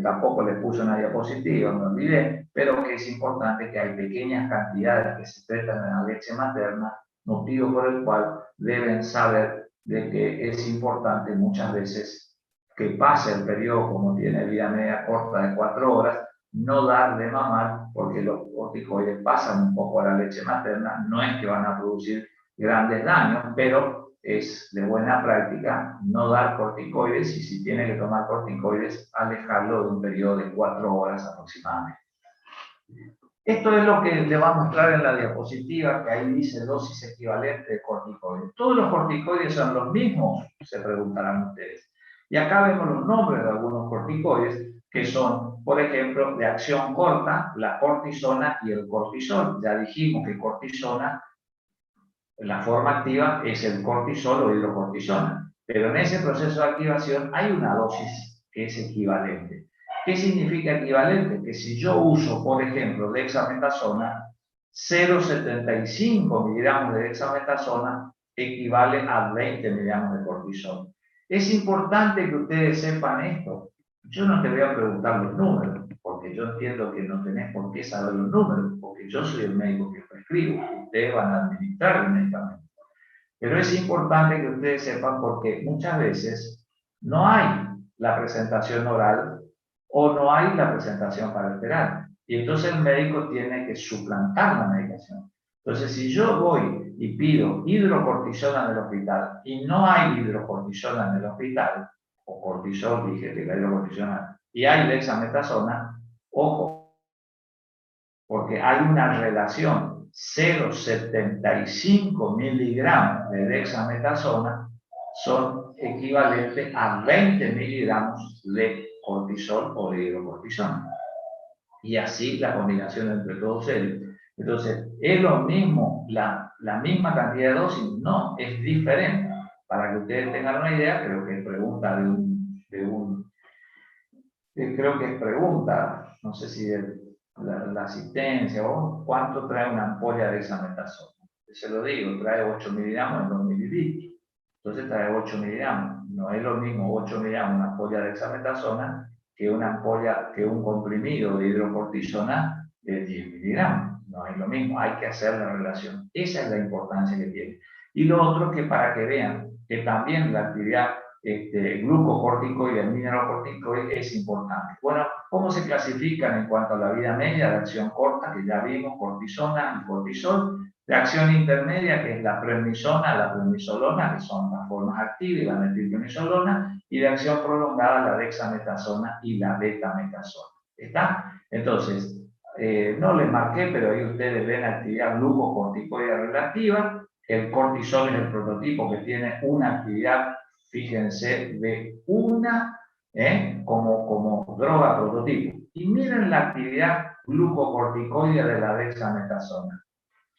tampoco les puse una diapositiva, me olvidé, pero que es importante que hay pequeñas cantidades que se tretan en la leche materna, motivo por el cual deben saber de que es importante muchas veces que pase el periodo, como tiene vida media corta de 4 horas, no dar de mamar, porque los corticoides pasan un poco a la leche materna, no es que van a producir grandes daños, pero es de buena práctica no dar corticoides y si tiene que tomar corticoides, alejarlo de un periodo de 4 horas aproximadamente. Esto es lo que le va a mostrar en la diapositiva, que ahí dice dosis equivalente de corticoides. ¿Todos los corticoides son los mismos? Se preguntarán ustedes. Y acá vemos los nombres de algunos corticoides que son, por ejemplo, de acción corta, la cortisona y el cortisol. Ya dijimos que cortisona, la forma activa es el cortisol o hidrocortisona, pero en ese proceso de activación hay una dosis que es equivalente. ¿Qué significa equivalente? Que si yo uso, por ejemplo, dexametasona, 0,75 miligramos de dexametasona equivale a 20 miligramos de cortisol. Es importante que ustedes sepan esto. Yo no te voy a preguntar los números, porque yo entiendo que no tenés por qué saber los números, porque yo soy el médico que prescribo, ustedes van a administrar el medicamento. Pero es importante que ustedes sepan porque muchas veces no hay la presentación oral o no hay la presentación parenteral. Y entonces el médico tiene que suplantar la medicación. Entonces, si yo voy y pido hidrocortisona en el hospital y no hay hidrocortisona en el hospital, o cortisol, dije que la hidrocortisona, y hay dexametasona, ojo, porque hay una relación 0,75 miligramos de dexametasona son equivalentes a 20 miligramos de cortisol o de hidrocortisona. Y así la combinación entre todos ellos. Entonces, ¿es lo mismo, la misma cantidad de dosis? No, es diferente. Para que ustedes tengan una idea, creo que es pregunta creo que es pregunta, no sé si de la asistencia o cuánto trae una ampolla de dexametasona. Se lo digo, trae 8 miligramos en 2 mililitros. Entonces trae 8 miligramos. No es lo mismo 8 miligramos una ampolla de dexametasona que una ampolla, que un comprimido de hidrocortisona de 10 miligramos. no es lo mismo, hay que hacer la relación. Esa es la importancia que tiene. Y lo otro que para que vean que también la actividad glucocorticoide, el mineralocorticoide es importante. Bueno, ¿cómo se clasifican en cuanto a la vida media? De acción corta, que ya vimos, cortisona y cortisol. De acción intermedia, que es la prednisona, la prednisolona, que son las formas activas, y la metilprednisolona. Y de acción prolongada, la dexametasona y la betametasona. ¿Está? Entonces, no les marqué, pero ahí ustedes ven actividad glucocorticoide relativa. El cortisol es el prototipo que tiene una actividad, fíjense, de una, como droga prototipo. Y miren la actividad glucocorticoide de la dexametasona.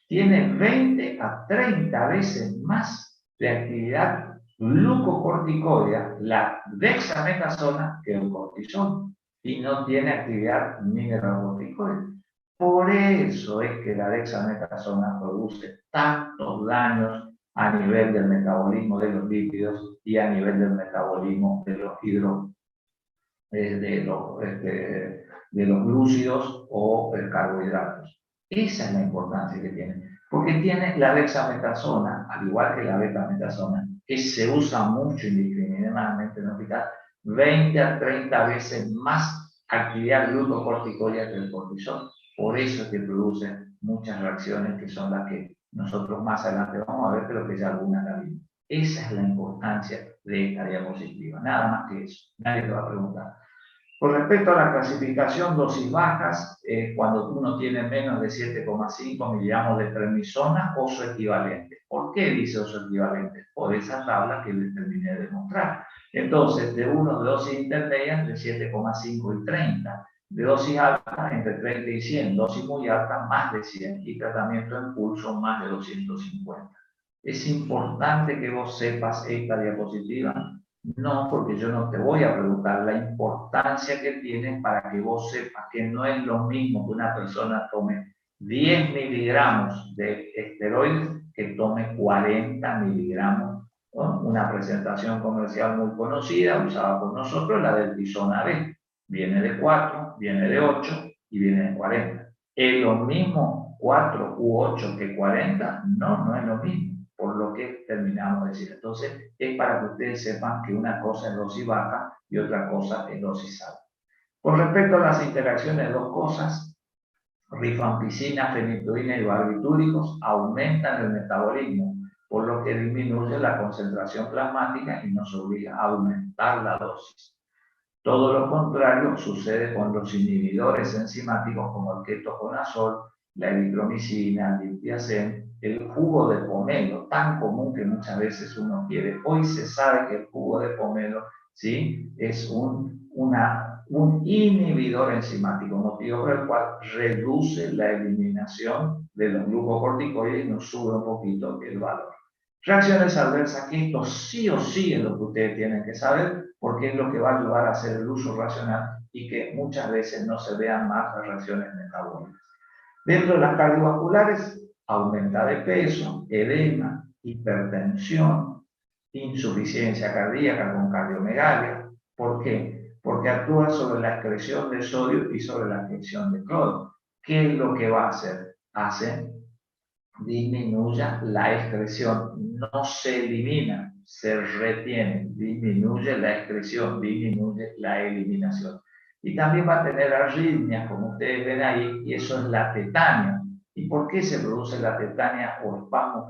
Tiene 20 a 30 veces más de actividad glucocorticoide, la dexametasona, que el cortisol. Y no tiene actividad mineralocorticoide. Por eso es que la dexametasona produce tantos daños a nivel del metabolismo de los lípidos y a nivel del metabolismo de los de los glúcidos o carbohidratos. Esa es la importancia que tiene. Porque tiene la dexametasona, al igual que la betametasona, que se usa mucho indiscriminadamente en el hospital, 20 a 30 veces más actividad glucocorticoide que el cortisol. Por eso es que produce muchas reacciones que son las que nosotros más adelante vamos a ver, pero que ya algunas la vimos. Esa es la importancia de esta diapositiva, nada más que eso. Nadie te va a preguntar. Con respecto a la clasificación, dosis bajas, cuando uno tiene menos de 7,5 miligramos de prednisona o su equivalente. ¿Por qué dice o su equivalente? Por esa tabla que les terminé de mostrar. Entonces, de dosis intermedias de 7,5 y 30. De dosis alta, entre 30 y 100. Dosis muy alta, más de 100. Y tratamiento en pulso, más de 250. Es importante que vos sepas esta diapositiva. No, porque yo no te voy a preguntar la importancia que tiene para que vos sepas que no es lo mismo que una persona tome 10 miligramos de esteroides que tome 40 miligramos. ¿No? Una presentación comercial muy conocida, usada por nosotros, la del Tizona B. Viene de 4, viene de 8 y viene de 40. ¿Es lo mismo 4 u 8 que 40? No, no es lo mismo. Por lo que terminamos de decir. Entonces, es para que ustedes sepan que una cosa es dosis baja y otra cosa es dosis alta. Con respecto a las interacciones de dos cosas, rifampicina, fenitoína y barbitúricos aumentan el metabolismo, por lo que disminuye la concentración plasmática y nos obliga a aumentar la dosis. Todo lo contrario sucede con los inhibidores enzimáticos como el ketoconazol, la eritromicina, el diltiazem, el jugo de pomelo, tan común que muchas veces uno quiere. Hoy se sabe que el jugo de pomelo, ¿sí?, es un inhibidor enzimático, motivo por el cual reduce la eliminación de los glucocorticoides y nos sube un poquito el valor. Reacciones adversas, que esto sí o sí es lo que ustedes tienen que saber, porque es lo que va a ayudar a hacer el uso racional y que muchas veces no se vean más las reacciones metabólicas. Dentro de las cardiovasculares, aumenta de peso, edema, hipertensión, insuficiencia cardíaca con cardiomegalia. ¿Por qué? Porque actúa sobre la excreción de sodio y sobre la excreción de cloro. ¿Qué es lo que va a hacer? Disminuya la excreción, no se elimina, se retiene, disminuye la excreción, disminuye la eliminación. Y también va a tener arritmias, como ustedes ven ahí, y eso es la tetania. ¿Y por qué se produce la tetania o espasmo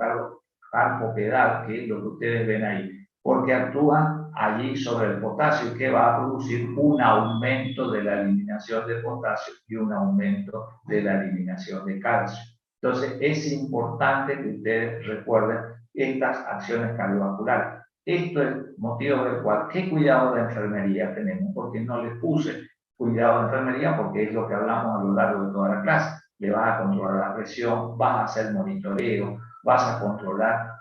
carpopedal, que es lo que ustedes ven ahí? Porque actúa allí sobre el potasio, que va a producir un aumento de la eliminación de potasio y un aumento de la eliminación de calcio. Entonces, es importante que ustedes recuerden estas acciones cardiovasculares. Esto es motivo del cual, ¿qué cuidado de enfermería tenemos? Porque no les puse cuidado de enfermería porque es lo que hablamos a lo largo de toda la clase. Le vas a controlar la presión, vas a hacer monitoreo, vas a controlar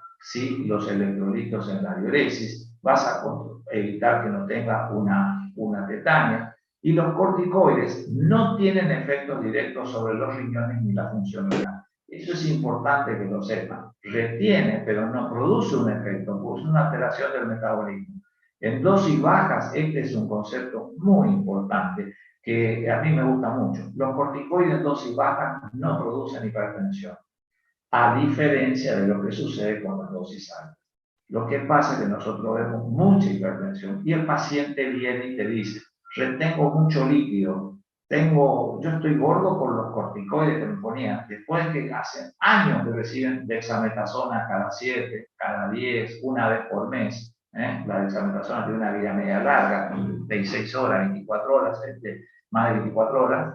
los electrolitos en la diuresis, vas a evitar que no tenga una tetania. Y los corticoides no tienen efectos directos sobre los riñones ni la función renal. Eso es importante que lo sepan. Retiene, pero no produce un efecto, produce una alteración del metabolismo. En dosis bajas, este es un concepto muy importante, que a mí me gusta mucho. Los corticoides en dosis baja no producen hipertensión, a diferencia de lo que sucede con las dosis altas. Lo que pasa es que nosotros vemos mucha hipertensión y el paciente viene y te dice, retengo mucho líquido, yo estoy gordo por los corticoides que me ponían, después que hace años que reciben dexametasona cada 7, cada 10, una vez por mes. La dexametasona tiene una vida media larga, 36 horas, 24 horas, más de 24 horas,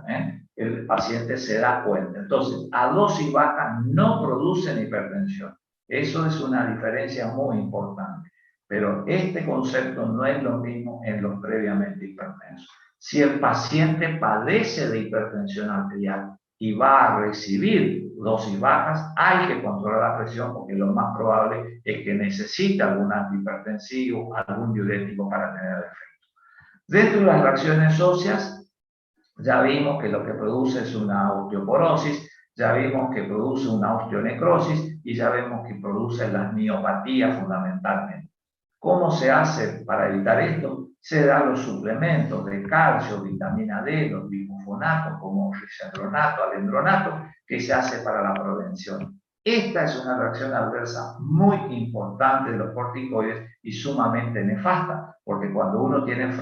el paciente se da cuenta. Entonces, a dosis baja no producen hipertensión. Eso es una diferencia muy importante. Pero este concepto no es lo mismo en los previamente hipertensos. Si el paciente padece de hipertensión arterial y va a recibir dosis bajas, hay que controlar la presión porque lo más probable es que necesite algún antihipertensivo, algún diurético para tener el efecto. Dentro de las reacciones óseas, ya vimos que lo que produce es una osteoporosis, ya vimos que produce una osteonecrosis y ya vemos que produce las miopatías fundamentalmente. ¿Cómo se hace para evitar esto? Se dan los suplementos de calcio, vitamina D, los bifonatos como risendronato, alendronato, que se hace para la prevención. Esta es una reacción adversa muy importante de los corticoides y sumamente nefasta, porque cuando uno tiene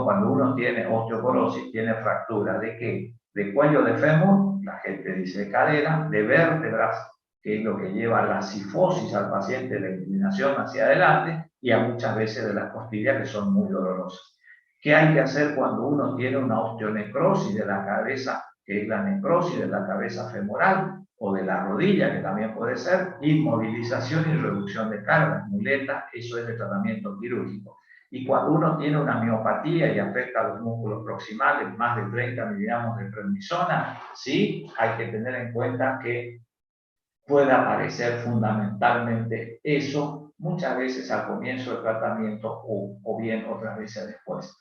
cuando uno tiene osteoporosis, tiene fractura ¿de qué? De cuello de fémur, la gente dice de cadera, de vértebras, que es lo que lleva a la cifosis al paciente, la inclinación hacia adelante, y a muchas veces de las costillas que son muy dolorosas. ¿Qué hay que hacer cuando uno tiene una osteonecrosis de la cabeza, que es la necrosis de la cabeza femoral, o de la rodilla, que también puede ser? Inmovilización y reducción de cargas, muletas, eso es de tratamiento quirúrgico. Y cuando uno tiene una miopatía y afecta a los músculos proximales, más de 30 miligramos de prednisona, sí, hay que tener en cuenta que puede aparecer fundamentalmente eso, muchas veces al comienzo del tratamiento o bien otras veces después.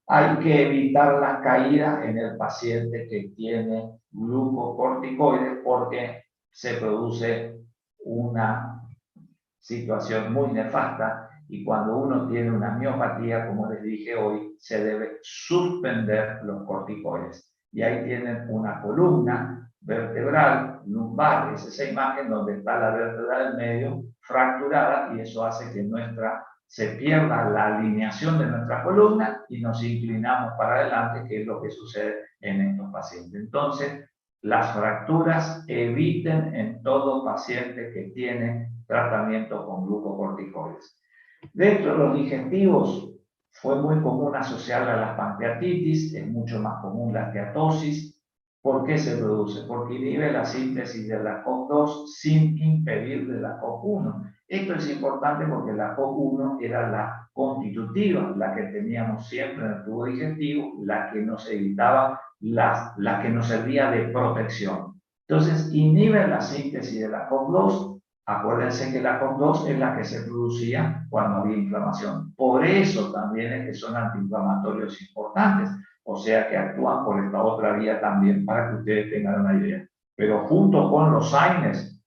Hay que evitar las caídas en el paciente que tiene glucocorticoides porque se produce una situación muy nefasta y cuando uno tiene una miopatía, como les dije hoy, se debe suspender los corticoides. Y ahí tienen una columna vertebral, lumbar, es esa imagen donde está la vértebra del medio fracturada y eso hace que se pierda la alineación de nuestra columna y nos inclinamos para adelante, que es lo que sucede en estos pacientes. Entonces, las fracturas eviten en todo paciente que tiene tratamiento con glucocorticoides. Dentro de los digestivos, fue muy común asociarla a la pancreatitis, es mucho más común la steatosis. ¿Por qué se produce? Porque inhibe la síntesis de la COP2 sin impedir de la COP1. Esto es importante porque la COP1 era la constitutiva, la que teníamos siempre en el tubo digestivo, la que nos evitaba, la que nos servía de protección. Entonces, inhibe la síntesis de la COP2. Acuérdense que la COP2 es la que se producía cuando había inflamación. Por eso también es que son antiinflamatorios importantes. O sea que actúan por esta otra vía también, para que ustedes tengan una idea. Pero junto con los AINES,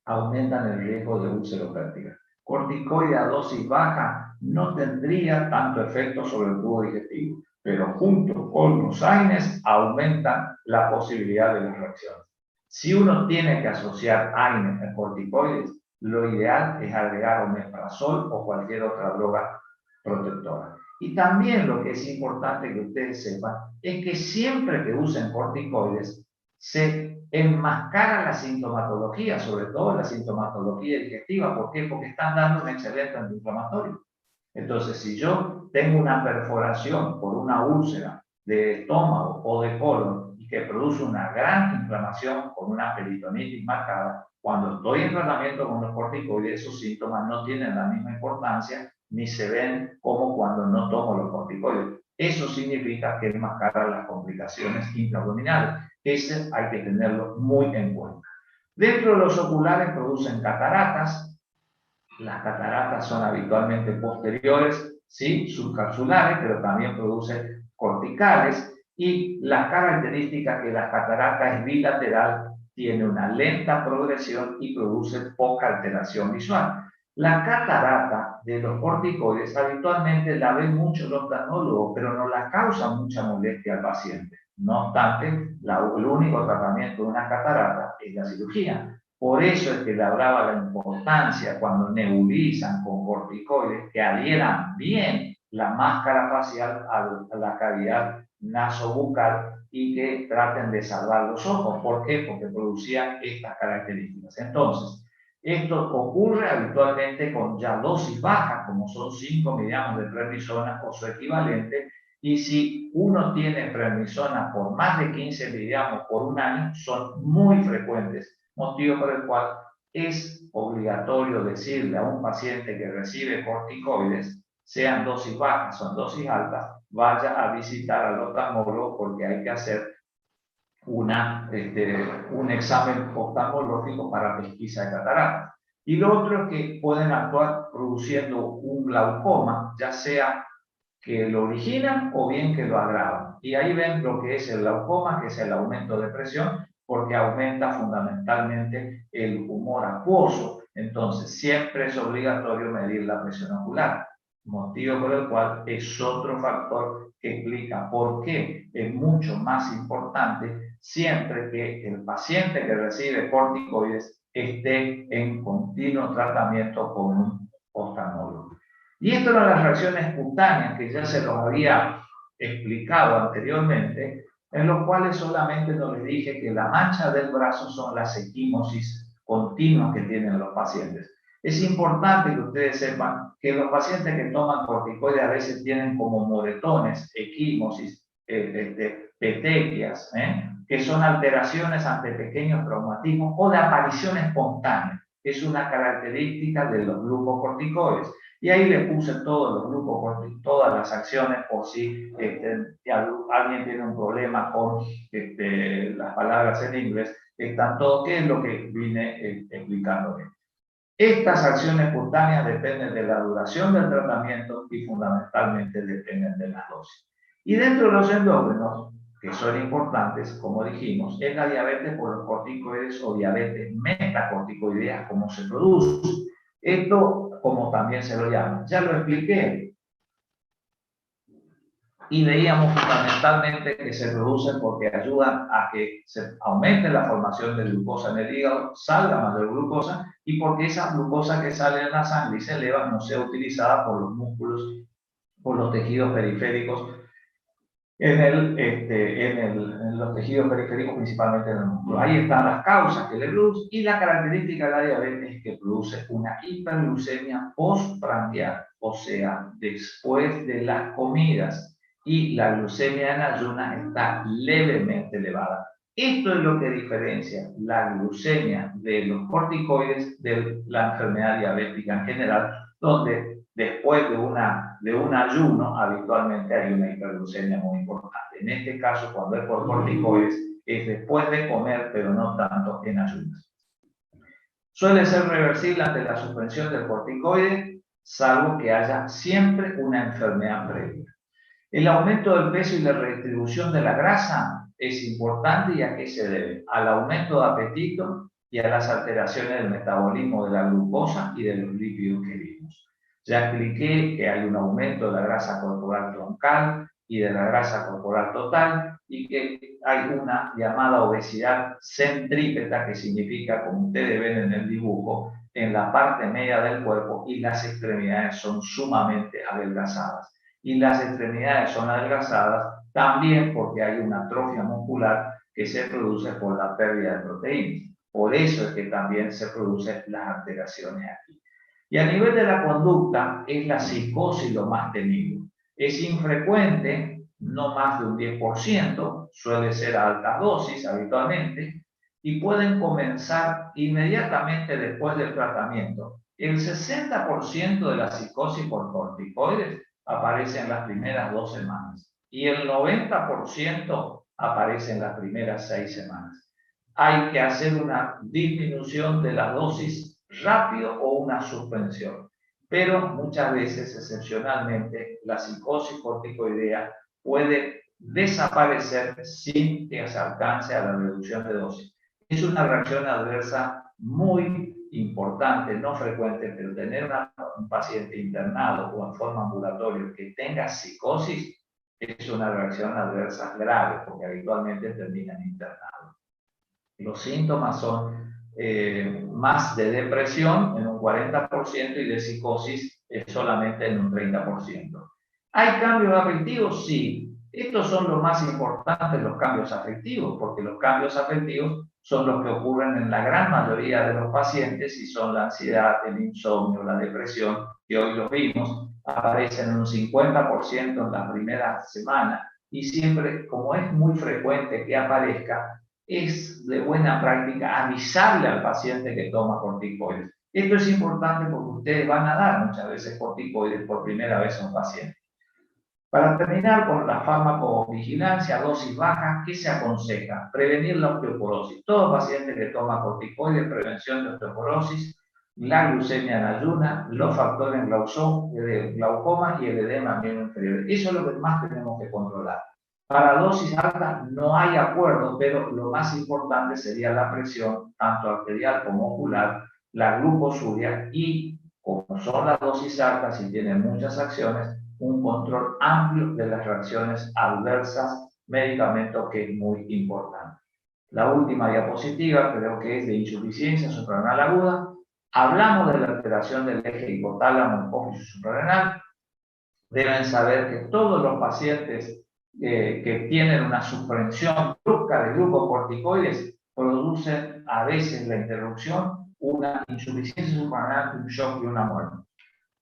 aumentan el riesgo de úlcera péptica. Corticoide a dosis baja no tendría tanto efecto sobre el tubo digestivo, pero junto con los AINES aumentan la posibilidad de las reacciones. Si uno tiene que asociar AINES a corticoides, lo ideal es agregar omeprazol o cualquier otra droga protectora. Y también lo que es importante que ustedes sepan es que siempre que usen corticoides se enmascara la sintomatología, sobre todo la sintomatología digestiva. ¿Por qué? Porque están dando un excelente antiinflamatorio. Entonces, si yo tengo una perforación por una úlcera de estómago o de colon y que produce una gran inflamación con una peritonitis marcada, cuando estoy en tratamiento con los corticoides, esos síntomas no tienen la misma importancia ni se ven como cuando no tomo los corticoides. Eso significa que enmascara las complicaciones intraabdominales. Ese hay que tenerlo muy en cuenta. Dentro de los oculares producen cataratas. Las cataratas son habitualmente posteriores, ¿sí? Subcapsulares, pero también producen corticales. Y la característica que la catarata es bilateral, tiene una lenta progresión y produce poca alteración visual. La catarata de los corticoides habitualmente la ven mucho los oftalmólogos, pero no la causa mucha molestia al paciente. No obstante, el único tratamiento de una catarata es la cirugía. Por eso es que le hablaba la importancia cuando nebulizan con corticoides que adhieran bien la máscara facial a la cavidad nasobucal y que traten de salvar los ojos. ¿Por qué? Porque producían estas características. Entonces, esto ocurre habitualmente con ya dosis bajas, como son 5 miligramos de prednisona o su equivalente, y si uno tiene prednisona por más de 15 miligramos por un año, son muy frecuentes, motivo por el cual es obligatorio decirle a un paciente que recibe corticoides, sean dosis bajas o dosis altas, vaya a visitar al oftalmólogo porque hay que hacer un examen oftalmológico para pesquisa de catarata. Y lo otro es que pueden actuar produciendo un glaucoma, ya sea que lo originan o bien que lo agravan. Y ahí ven lo que es el glaucoma, que es el aumento de presión, porque aumenta fundamentalmente el humor acuoso. Entonces, siempre es obligatorio medir la presión ocular, motivo por el cual es otro factor que explica por qué es mucho más importante siempre que el paciente que recibe corticoides esté en continuo tratamiento con un oftalmólogo. Y esto eran las reacciones cutáneas que ya se los había explicado anteriormente, en los cuales solamente no les dije que la mancha del brazo son las equimosis continuas que tienen los pacientes. Es importante que ustedes sepan que los pacientes que toman corticoides a veces tienen como moretones, equimosis, petequias, que son alteraciones ante pequeños traumatismos o de aparición espontánea. Es una característica de los glucocorticoides. Y ahí le puse todos los grupos, todas las acciones, por si alguien tiene un problema con las palabras en inglés, están todos, ¿qué es lo que vine explicándole? Estas acciones cutáneas dependen de la duración del tratamiento y fundamentalmente dependen de las dosis. Y dentro de los endógenos, que son importantes, como dijimos, es la diabetes por los corticoides o diabetes metacorticoidea, como se produce. Esto, como también se lo llama, ya lo expliqué. Y veíamos fundamentalmente que se producen porque ayudan a que se aumente la formación de glucosa en el hígado, salga más de glucosa, y porque esa glucosa que sale en la sangre y se eleva no sea utilizada por los músculos, por los tejidos periféricos, en los tejidos periféricos, principalmente en el músculo. Ahí están las causas que le producen, y la característica de la diabetes es que produce una hiperglucemia postprandial, o sea, después de las comidas, y la glucemia en ayunas está levemente elevada. Esto es lo que diferencia la glucemia de los corticoides de la enfermedad diabética en general, donde después de un ayuno habitualmente hay una hiperglucemia muy importante. En este caso, cuando es por corticoides, es después de comer, pero no tanto en ayunas. Suele ser reversible ante la suspensión del corticoide, salvo que haya siempre una enfermedad previa. El aumento del peso y la redistribución de la grasa es importante. ¿Y a qué se debe? Al aumento de apetito y a las alteraciones del metabolismo de la glucosa y de los lípidos que vimos. Ya expliqué que hay un aumento de la grasa corporal troncal y de la grasa corporal total, y que hay una llamada obesidad centrípeta, que significa, como ustedes ven en el dibujo, en la parte media del cuerpo, y las extremidades son sumamente adelgazadas. Y las extremidades son adelgazadas también porque hay una atrofia muscular que se produce por la pérdida de proteínas. Por eso es que también se producen las alteraciones aquí. Y a nivel de la conducta, es la psicosis lo más temido. Es infrecuente, no más de un 10%, suele ser a altas dosis habitualmente, y pueden comenzar inmediatamente después del tratamiento. El 60% de la psicosis por corticoides aparece en las primeras 2 semanas y el 90% aparece en las primeras 6 semanas. Hay que hacer una disminución de la dosis rápido o una suspensión, pero muchas veces, excepcionalmente, la psicosis corticoidea puede desaparecer sin que se alcance a la reducción de dosis. Es una reacción adversa muy importante, no frecuente, pero tener un paciente internado o en forma ambulatoria que tenga psicosis es una reacción adversa grave, porque habitualmente terminan internados. Los síntomas son más de depresión en un 40% y de psicosis solamente en un 30%. ¿Hay cambios afectivos? Sí. Estos son los más importantes, los cambios afectivos, porque los cambios afectivos son los que ocurren en la gran mayoría de los pacientes y son la ansiedad, el insomnio, la depresión, que hoy lo vimos, aparecen en un 50% en la primera semana y siempre, como es muy frecuente que aparezca, es de buena práctica avisarle al paciente que toma corticoides. Esto es importante porque ustedes van a dar muchas veces corticoides por primera vez a un paciente. Para terminar con la farmacovigilancia, dosis bajas, ¿qué se aconseja? Prevenir la osteoporosis. Todo paciente que toma corticoides, prevención de osteoporosis, la glucemia en ayuna, los factores glaucoma y el edema miembro inferior. Eso es lo que más tenemos que controlar. Para dosis altas no hay acuerdo, pero lo más importante sería la presión, tanto arterial como ocular, la glucosuria y, como son las dosis altas y tienen muchas acciones, un control amplio de las reacciones adversas, medicamentos que es muy importante. La última diapositiva creo que es de insuficiencia suprarrenal aguda. Hablamos de la alteración del eje hipotálamo hipófisis suprarrenal. Deben saber que todos los pacientes que tienen una suspensión brusca de glucocorticoides producen a veces la interrupción, una insuficiencia suprarrenal, un shock y una muerte.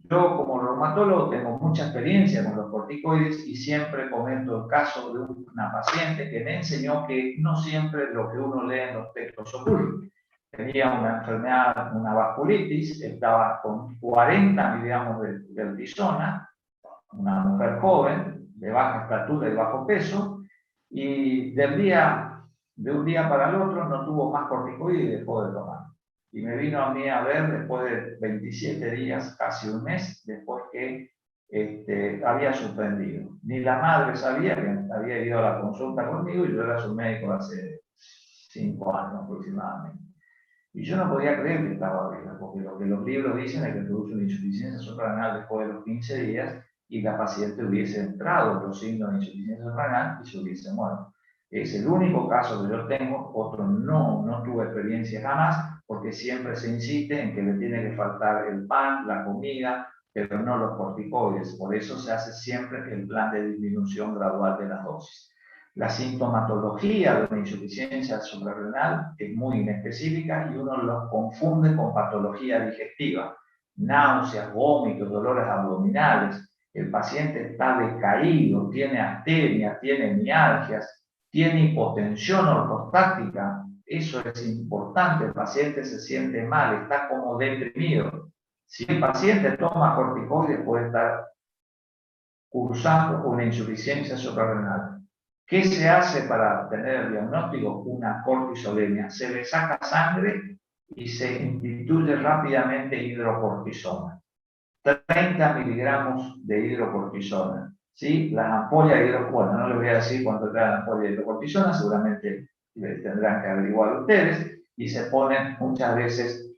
Yo como reumatólogo tengo mucha experiencia con los corticoides y siempre comento el caso de una paciente que me enseñó que no siempre lo que uno lee en los textos ocurre. Tenía una enfermedad, una vasculitis, estaba con 40 miligramos de altisona, una mujer joven, de baja estatura y bajo peso, y de un día para el otro no tuvo más corticoides y dejó de tomar. Y me vino a mí a ver después de 27 días, casi un mes, después que había suspendido. Ni la madre sabía que había ido a la consulta conmigo y yo era su médico hace 5 años aproximadamente. Y yo no podía creer que estaba viva, porque lo que los libros dicen es que produce una insuficiencia suprarrenal después de los 15 días y la paciente hubiese entrado en los signos de insuficiencia suprarrenal y se hubiese muerto. Es el único caso que yo tengo, otro no tuve experiencia jamás, porque siempre se insiste en que le tiene que faltar el pan, la comida, pero no los corticoides. Por eso se hace siempre el plan de disminución gradual de las dosis. La sintomatología de una insuficiencia suprarrenal es muy inespecífica y uno los confunde con patología digestiva, náuseas, vómitos, dolores abdominales. El paciente está decaído, tiene astenia, tiene mialgias, tiene hipotensión ortostática. Eso es importante, el paciente se siente mal, está como deprimido. Si el paciente toma corticoides puede estar cursando una insuficiencia suprarrenal. ¿Qué se hace para tener el diagnóstico? Una cortisolemia. Se le saca sangre y se instituye rápidamente hidrocortisona. 30 miligramos de hidrocortisona. ¿Sí? Las ampollas de hidrocortisona, bueno, no les voy a decir cuánto trae la ampolla de hidrocortisona, seguramente tendrán que averiguar ustedes, y se ponen muchas veces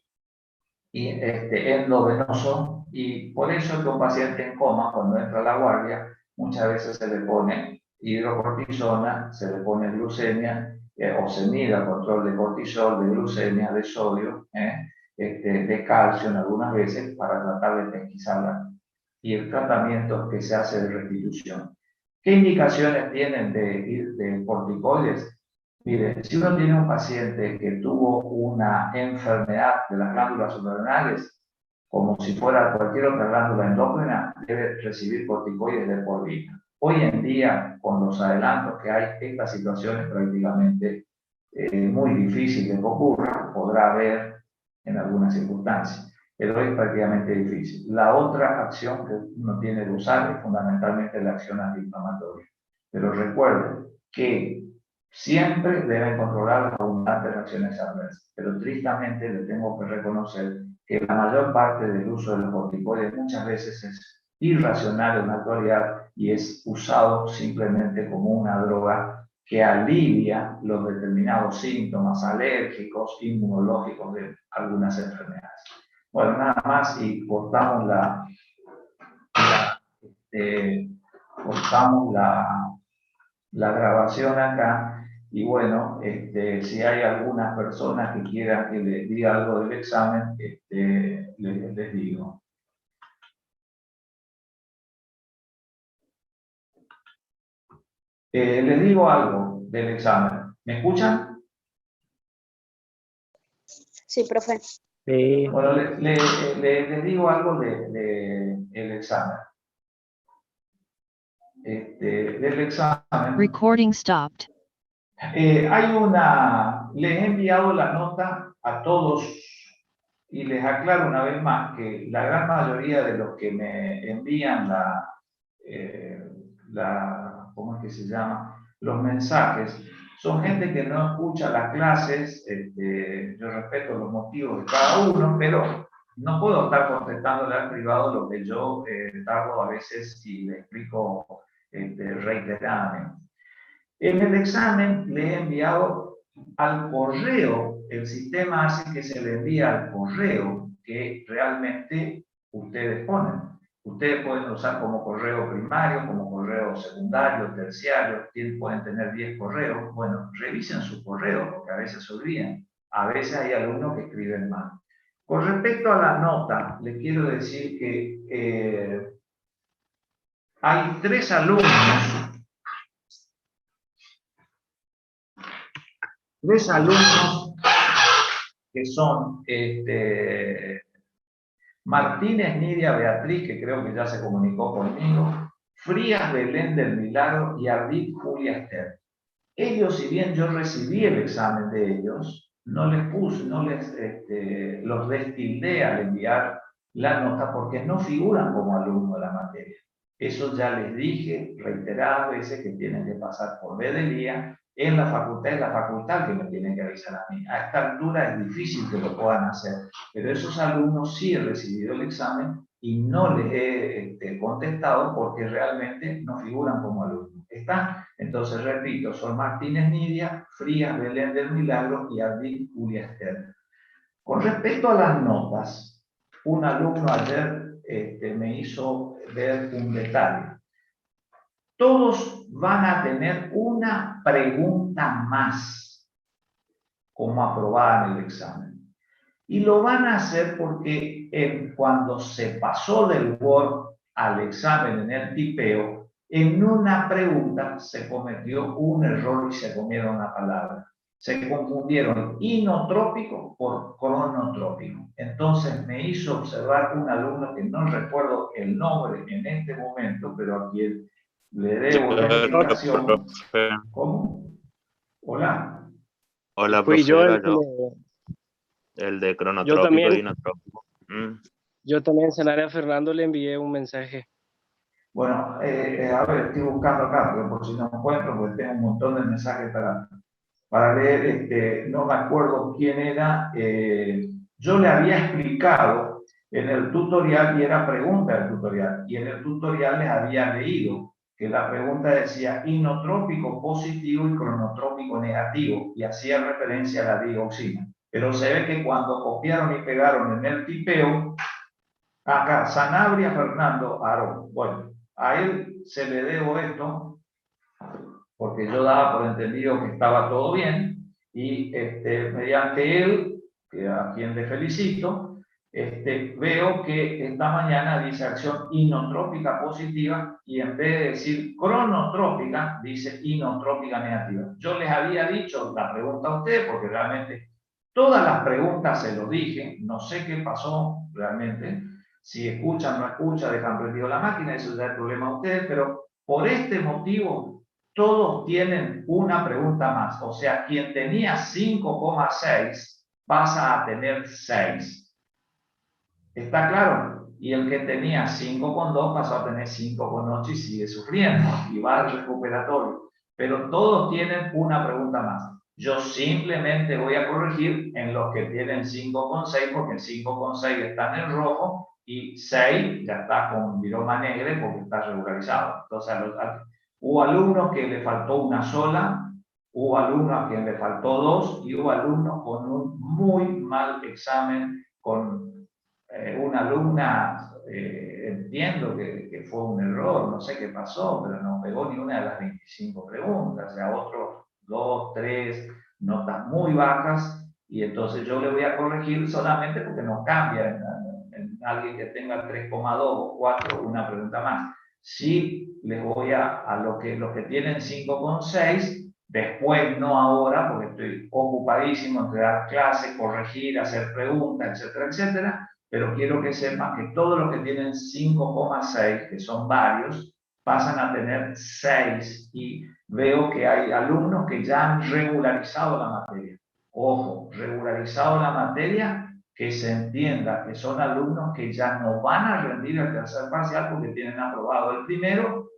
endovenoso, y por eso que un paciente en coma, cuando entra a la guardia, muchas veces se le pone hidrocortisona, se le pone glucemia, o se mide el control de cortisol, de glucemia, de sodio, de calcio en algunas veces para tratar de pesquisarla. Y el tratamiento que se hace de restitución. ¿Qué indicaciones tienen de corticoides? Mire, si uno tiene un paciente que tuvo una enfermedad de las glándulas suprarrenales, como si fuera cualquier otra glándula endócrina, debe recibir corticoides de por vida. Hoy en día, con los adelantos que hay, esta situación es prácticamente muy difícil de que ocurra, podrá haber en algunas circunstancias, pero es prácticamente difícil. La otra acción que uno tiene que usar es fundamentalmente la acción antiinflamatoria. Pero recuerden que siempre deben controlar las abundantes reacciones adversas, pero tristemente le tengo que reconocer que la mayor parte del uso de los corticoides muchas veces es irracional en la actualidad y es usado simplemente como una droga que alivia los determinados síntomas alérgicos, inmunológicos de algunas enfermedades. Bueno, nada más y cortamos la grabación acá. Y bueno, si hay algunas personas que quieran que les diga algo del examen, les digo. Les digo algo del examen. ¿Me escuchan? Sí, profe. Bueno, les digo algo del examen. Del examen. Recording stopped. Les he enviado la nota a todos y les aclaro una vez más que la gran mayoría de los que me envían ¿cómo es que se llama? Los mensajes, son gente que no escucha las clases. Yo respeto los motivos de cada uno, pero no puedo estar contestándole al privado lo que yo tardo a veces y le explico reiteradamente. En el examen le he enviado al correo, el sistema hace que se le envíe al correo que realmente ustedes ponen. Ustedes pueden usar como correo primario, como correo secundario, terciario, pueden tener 10 correos. Bueno, revisen su correo porque a veces se olvidan. A veces hay alumnos que escriben mal. Con respecto a la nota, les quiero decir que hay 3 alumnos. 3 alumnos que son Martínez Nidia Beatriz, que creo que ya se comunicó conmigo, Frías Belén del Milagro y Ardit Julia Esther. Ellos, si bien yo recibí el examen de ellos, no les puse, los destildé al enviar la nota porque no figuran como alumnos de la materia. Eso ya les dije reiteradas veces que tienen que pasar por vedelía. En la facultad es la facultad que me tiene que avisar a mí. A esta altura es difícil que lo puedan hacer, pero esos alumnos sí he recibido el examen y no les he contestado porque realmente no figuran como alumnos. ¿Está? Entonces, repito, son Martínez Nidia, Frías Belén del Milagro y Ardín Julia Esther. Con respecto a las notas, un alumno ayer me hizo ver un detalle. Todos van a tener una pregunta más como aprobaban el examen. Y lo van a hacer porque cuando se pasó del Word al examen en el tipeo, en una pregunta se cometió un error y se comieron la palabra. Se confundieron inotrópico por cronotrópico. Entonces me hizo observar un alumno que no recuerdo el nombre en este momento, pero a quien le debo la explicación. ¿Cómo? Hola. Hola, Fui profe, yo era el que yo, le- el de yo cronotrópico también, e inotrópico. yo también, Sanare a Fernando le envié un mensaje. Bueno, a ver, estoy buscando acá, pero por si no encuentro, porque tengo un montón de mensajes para leer. No me acuerdo quién era. Yo le había explicado en el tutorial y era pregunta del tutorial. Y en el tutorial les había leído que la pregunta decía inotrópico positivo y cronotrópico negativo y hacía referencia a la dioxina. Pero se ve que cuando copiaron y pegaron en el tipeo, acá, Sanabria Fernando Aarón. Bueno, a él se le debo esto porque yo daba por entendido que estaba todo bien y mediante él, a quien le felicito, veo que esta mañana dice acción inotrópica positiva y en vez de decir cronotrópica, dice inotrópica negativa. Yo les había dicho la pregunta a ustedes porque realmente todas las preguntas se lo dije, no sé qué pasó realmente. Si escuchan, no escuchan, dejan prendido la máquina, eso ya es el problema de ustedes, pero por este motivo todos tienen una pregunta más. O sea, quien tenía 5,6 pasa a tener 6. ¿Está claro? Y el que tenía 5,2 pasó a tener 5,8 y sigue sufriendo y va al recuperatorio. Pero todos tienen una pregunta más. Yo simplemente voy a corregir en los que tienen 5,6 porque el 5,6 está en el rojo y 6 ya está con viroma negra porque está regularizado. Entonces, hubo alumnos que le faltó una sola Hubo alumnos a quien le faltó 2 y hubo alumnos con un muy mal examen, con una alumna, entiendo que fue un error, no sé qué pasó, pero no pegó ni una de las 25 preguntas, o sea, otros 2, 3 notas muy bajas, y entonces yo le voy a corregir solamente porque no cambia en alguien que tenga 3,2 o 4 una pregunta más. Sí les voy a los que tienen 5,6, después, no ahora, porque estoy ocupadísimo en dar clases, corregir, hacer preguntas, etcétera, etcétera, pero quiero que sepan que todos los que tienen 5,6, que son varios, pasan a tener 6, y veo que hay alumnos que ya han regularizado la materia. Ojo, regularizado la materia, que se entienda que son alumnos que ya no van a rendir el tercer parcial porque tienen aprobado el primero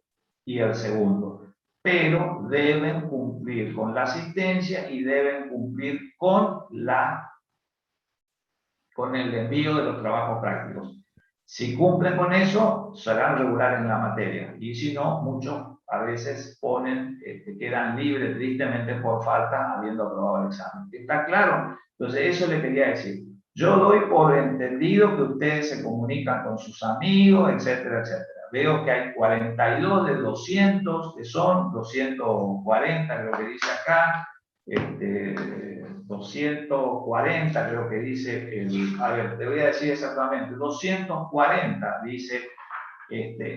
y el segundo, pero deben cumplir con la asistencia y deben cumplir con el envío de los trabajos prácticos. Si cumplen con eso, serán regulares en la materia, y si no, muchos a veces quedan libres tristemente por falta habiendo aprobado el examen. ¿Está claro? Entonces, eso le quería decir. Yo doy por entendido que ustedes se comunican con sus amigos, etcétera, etcétera. Veo que hay 42 de 200, que son 240, creo que dice acá, 240 creo que dice, a ver, te voy a decir exactamente, 240 dice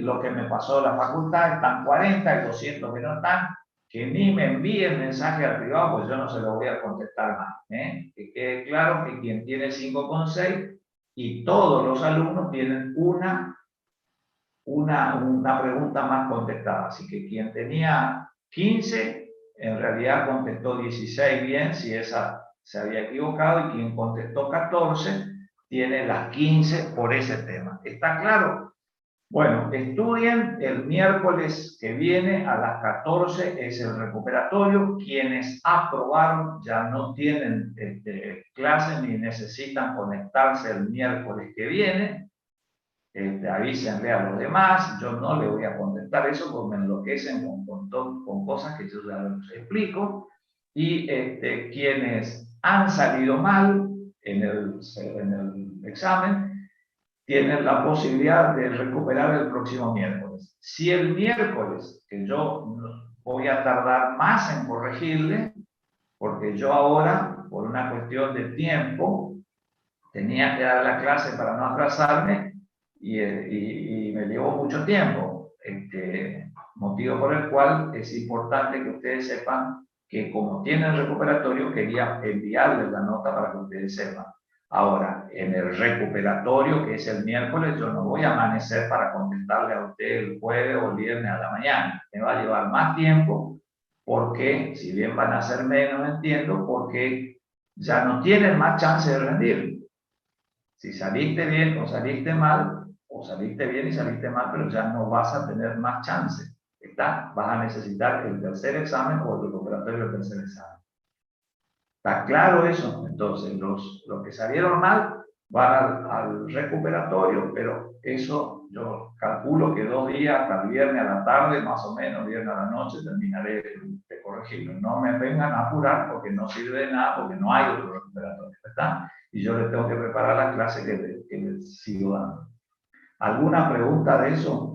lo que me pasó la facultad, están 40 y 200 que no están, que ni me envíen mensaje al privado, pues yo no se lo voy a contestar más. Que quede claro que quien tiene 5,6 y todos los alumnos tienen una pregunta más contestada, así que quien tenía 15 en realidad contestó 16 bien, si esa se había equivocado, y quien contestó 14 tiene las 15 por ese tema. ¿Está claro? Bueno, estudien el miércoles que viene a las 14, es el recuperatorio. Quienes aprobaron ya no tienen clases ni necesitan conectarse el miércoles que viene. Avísenle a los demás, yo no le voy a contestar eso porque me enloquecen con cosas que yo ya les explico. Y quienes han salido mal en el examen tienen la posibilidad de recuperar el próximo miércoles. Si el miércoles, que yo voy a tardar más en corregirle, porque yo ahora, por una cuestión de tiempo, tenía que dar la clase para no atrasarme, y me llevó mucho tiempo, motivo por el cual es importante que ustedes sepan que como tienen recuperatorio, quería enviarles la nota para que ustedes sepan. Ahora, en el recuperatorio, que es el miércoles, yo no voy a amanecer para contestarle a usted el jueves o el viernes a la mañana. Me va a llevar más tiempo, porque si bien van a ser menos, entiendo, porque ya no tienen más chance de rendir. Si saliste bien o saliste mal, o saliste bien y saliste mal, pero ya no vas a tener más chance. Vas a necesitar el tercer examen o el recuperatorio del tercer examen. ¿Está claro eso? Entonces, los que salieron mal van al recuperatorio, pero eso yo calculo que 2 días, hasta el viernes a la tarde, más o menos, viernes a la noche, terminaré de corregirlo. No me vengan a apurar porque no sirve de nada, porque no hay otro recuperatorio, ¿está? Y yo les tengo que preparar la clase que les sigo dando. ¿Alguna pregunta de eso?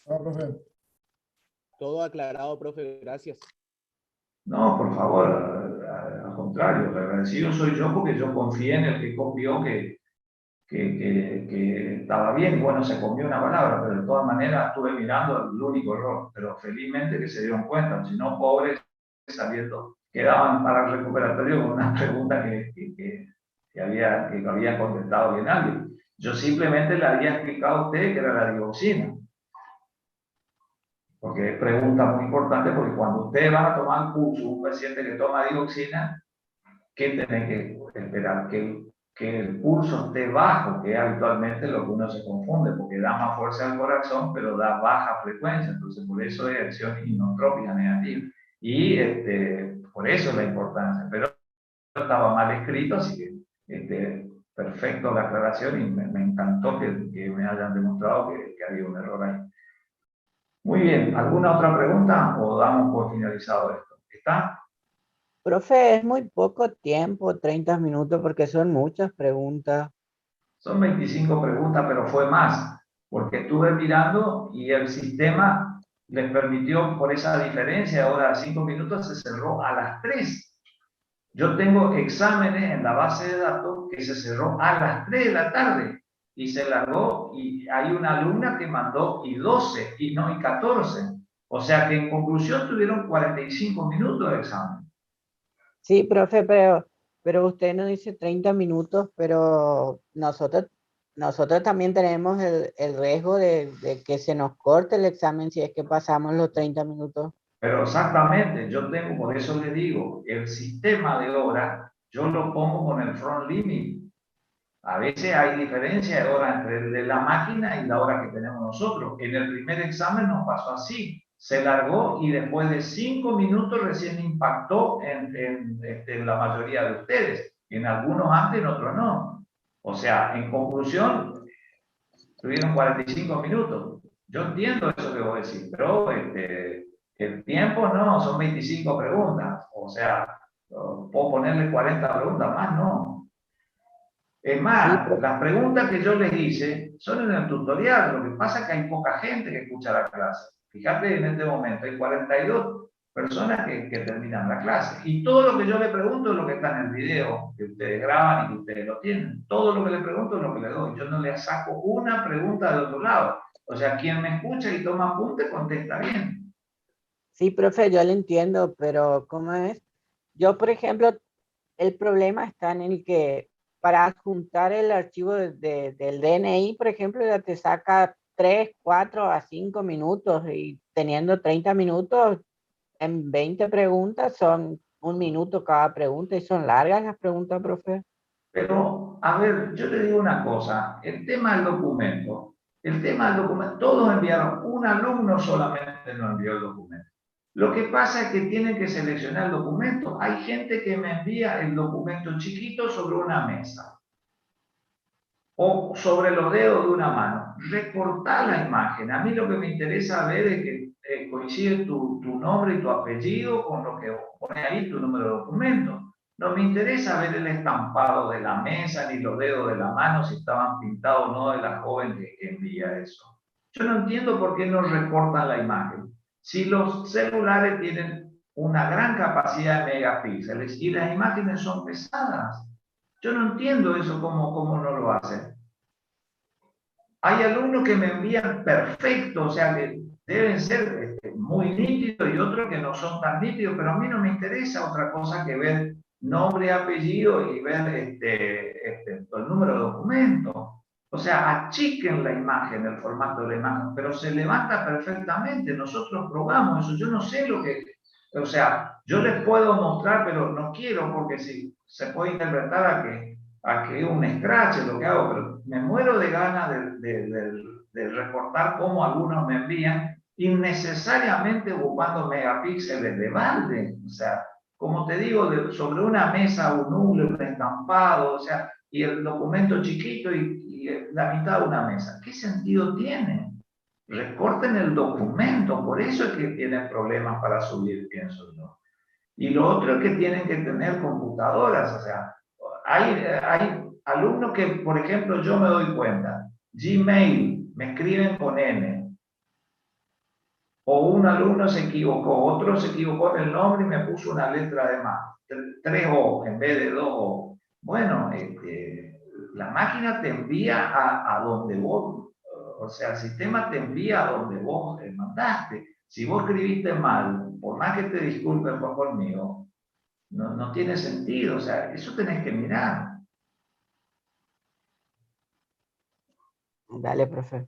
No, profe. Todo aclarado, profe, gracias. No, por favor, al contrario, el agradecido soy yo porque yo confié en el que confió que estaba bien, y bueno, se comió una palabra, pero de todas maneras estuve mirando el único error, pero felizmente que se dieron cuenta, si no, pobres, sabiendo, quedaban para el recuperatorio con una pregunta que había contestado bien alguien. Yo simplemente le había explicado a usted que era la dioxina, porque es pregunta muy importante, porque cuando ustedes van a tomar un curso, un paciente que toma dioxina, ¿qué tiene que esperar? Que el pulso esté bajo, que es habitualmente lo que uno se confunde, porque da más fuerza al corazón, pero da baja frecuencia, entonces por eso es acción inotrópica negativa. Y por eso es la importancia, pero estaba mal escrito, así que perfecto la aclaración, y me encantó que me hayan demostrado que había un error ahí. Muy bien, ¿alguna otra pregunta o damos por finalizado esto? ¿Está? Profe, es muy poco tiempo, 30 minutos, porque son muchas preguntas. Son 25 preguntas, pero fue más, porque estuve mirando y el sistema les permitió por esa diferencia, ahora 5 minutos se cerró a las 3. Yo tengo exámenes en la base de datos que se cerró a las 3 de la tarde y se largó y hay una alumna que mandó y 12 y no y 14. O sea que en conclusión tuvieron 45 minutos de examen. Sí, profe, pero usted nos dice 30 minutos, pero nosotros también tenemos el riesgo de que se nos corte el examen si es que pasamos los 30 minutos. Pero exactamente, yo tengo, por eso le digo, el sistema de horas, yo lo pongo con el front limit. A veces hay diferencia de hora entre el de la máquina y la hora que tenemos nosotros. En el primer examen nos pasó así. Se largó y después de 5 minutos recién impactó en la mayoría de ustedes. En algunos antes, en otros no. O sea, en conclusión, tuvieron 45 minutos. Yo entiendo eso que vos decís, pero el tiempo no, son 25 preguntas. O sea, puedo ponerle 40 preguntas más, no. Es más, Sí, las preguntas que yo les hice son en el tutorial. Lo que pasa es que hay poca gente que escucha la clase. Fíjate, en este momento hay 42 personas que terminan la clase. Y todo lo que yo le pregunto es lo que está en el video, que ustedes graban y que ustedes lo tienen. Todo lo que le pregunto es lo que le doy. Yo no le saco una pregunta de otro lado. O sea, quien me escucha y toma apunte, contesta bien. Sí, profe, yo lo entiendo, pero ¿cómo es? Yo, por ejemplo, el problema está en el que para adjuntar el archivo del DNI, por ejemplo, ya te saca 3, 4 a 5 minutos y teniendo 30 minutos en 20 preguntas son 1 minuto cada pregunta y son largas las preguntas, profe. Pero, a ver, yo te digo una cosa, el tema del documento, todos enviaron, un alumno solamente no envió el documento. Lo que pasa es que tienen que seleccionar el documento. Hay gente que me envía el documento chiquito sobre una mesa o sobre los dedos de una mano. Recortar la imagen. A mí lo que me interesa ver es que coincide tu nombre y tu apellido con lo que pone ahí tu número de documento. No me interesa ver el estampado de la mesa ni los dedos de la mano si estaban pintados o no de la joven que envía eso. Yo no entiendo por qué no recortan la imagen. Si los celulares tienen una gran capacidad de megapíxeles y las imágenes son pesadas, yo no entiendo eso cómo no lo hacen. Hay alumnos que me envían perfecto, o sea que deben ser muy nítidos y otros que no son tan nítidos, pero a mí no me interesa otra cosa que ver nombre, apellido y ver el número de documento. O sea, achiquen la imagen, el formato de la imagen, pero se levanta perfectamente. Nosotros probamos eso. Yo no sé lo que... O sea, yo les puedo mostrar, pero no quiero porque si se puede interpretar a que es un scratch lo que hago, pero me muero de ganas de reportar cómo algunos me envían innecesariamente ocupando megapíxeles de balde. O sea, como te digo, sobre una mesa, un hule, un estampado, o sea, y el documento chiquito y la mitad de una mesa. ¿Qué sentido tiene? Recorten el documento, por eso es que tienen problemas para subir, pienso yo. Y lo otro es que tienen que tener computadoras, o sea, hay alumnos que, por ejemplo, yo me doy cuenta, Gmail, me escriben con N, o un alumno se equivocó, otro se equivocó en el nombre y me puso una letra de más, 3 O en vez de 2 O. Bueno, la máquina te envía a donde vos, o sea, el sistema te envía a donde vos mandaste. Si vos escribiste mal, por más que te disculpes por conmigo, no tiene sentido, o sea, eso tenés que mirar. Dale, profe.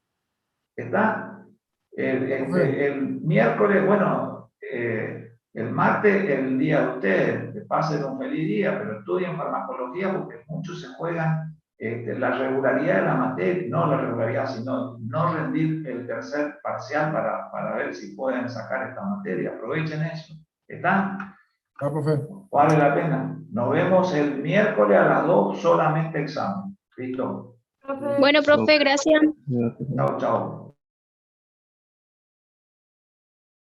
¿Está? El miércoles, bueno, el martes, el día de ustedes, que pasen un feliz día, pero estudien farmacología porque muchos se juegan la regularidad de la materia, no la regularidad, sino no rendir el tercer parcial para ver si pueden sacar esta materia. Aprovechen eso. ¿Está? Ah, profe. Vale la pena. Nos vemos el miércoles a las 2, solamente examen. ¿Listo? Bueno, profe, gracias. Chao, chao.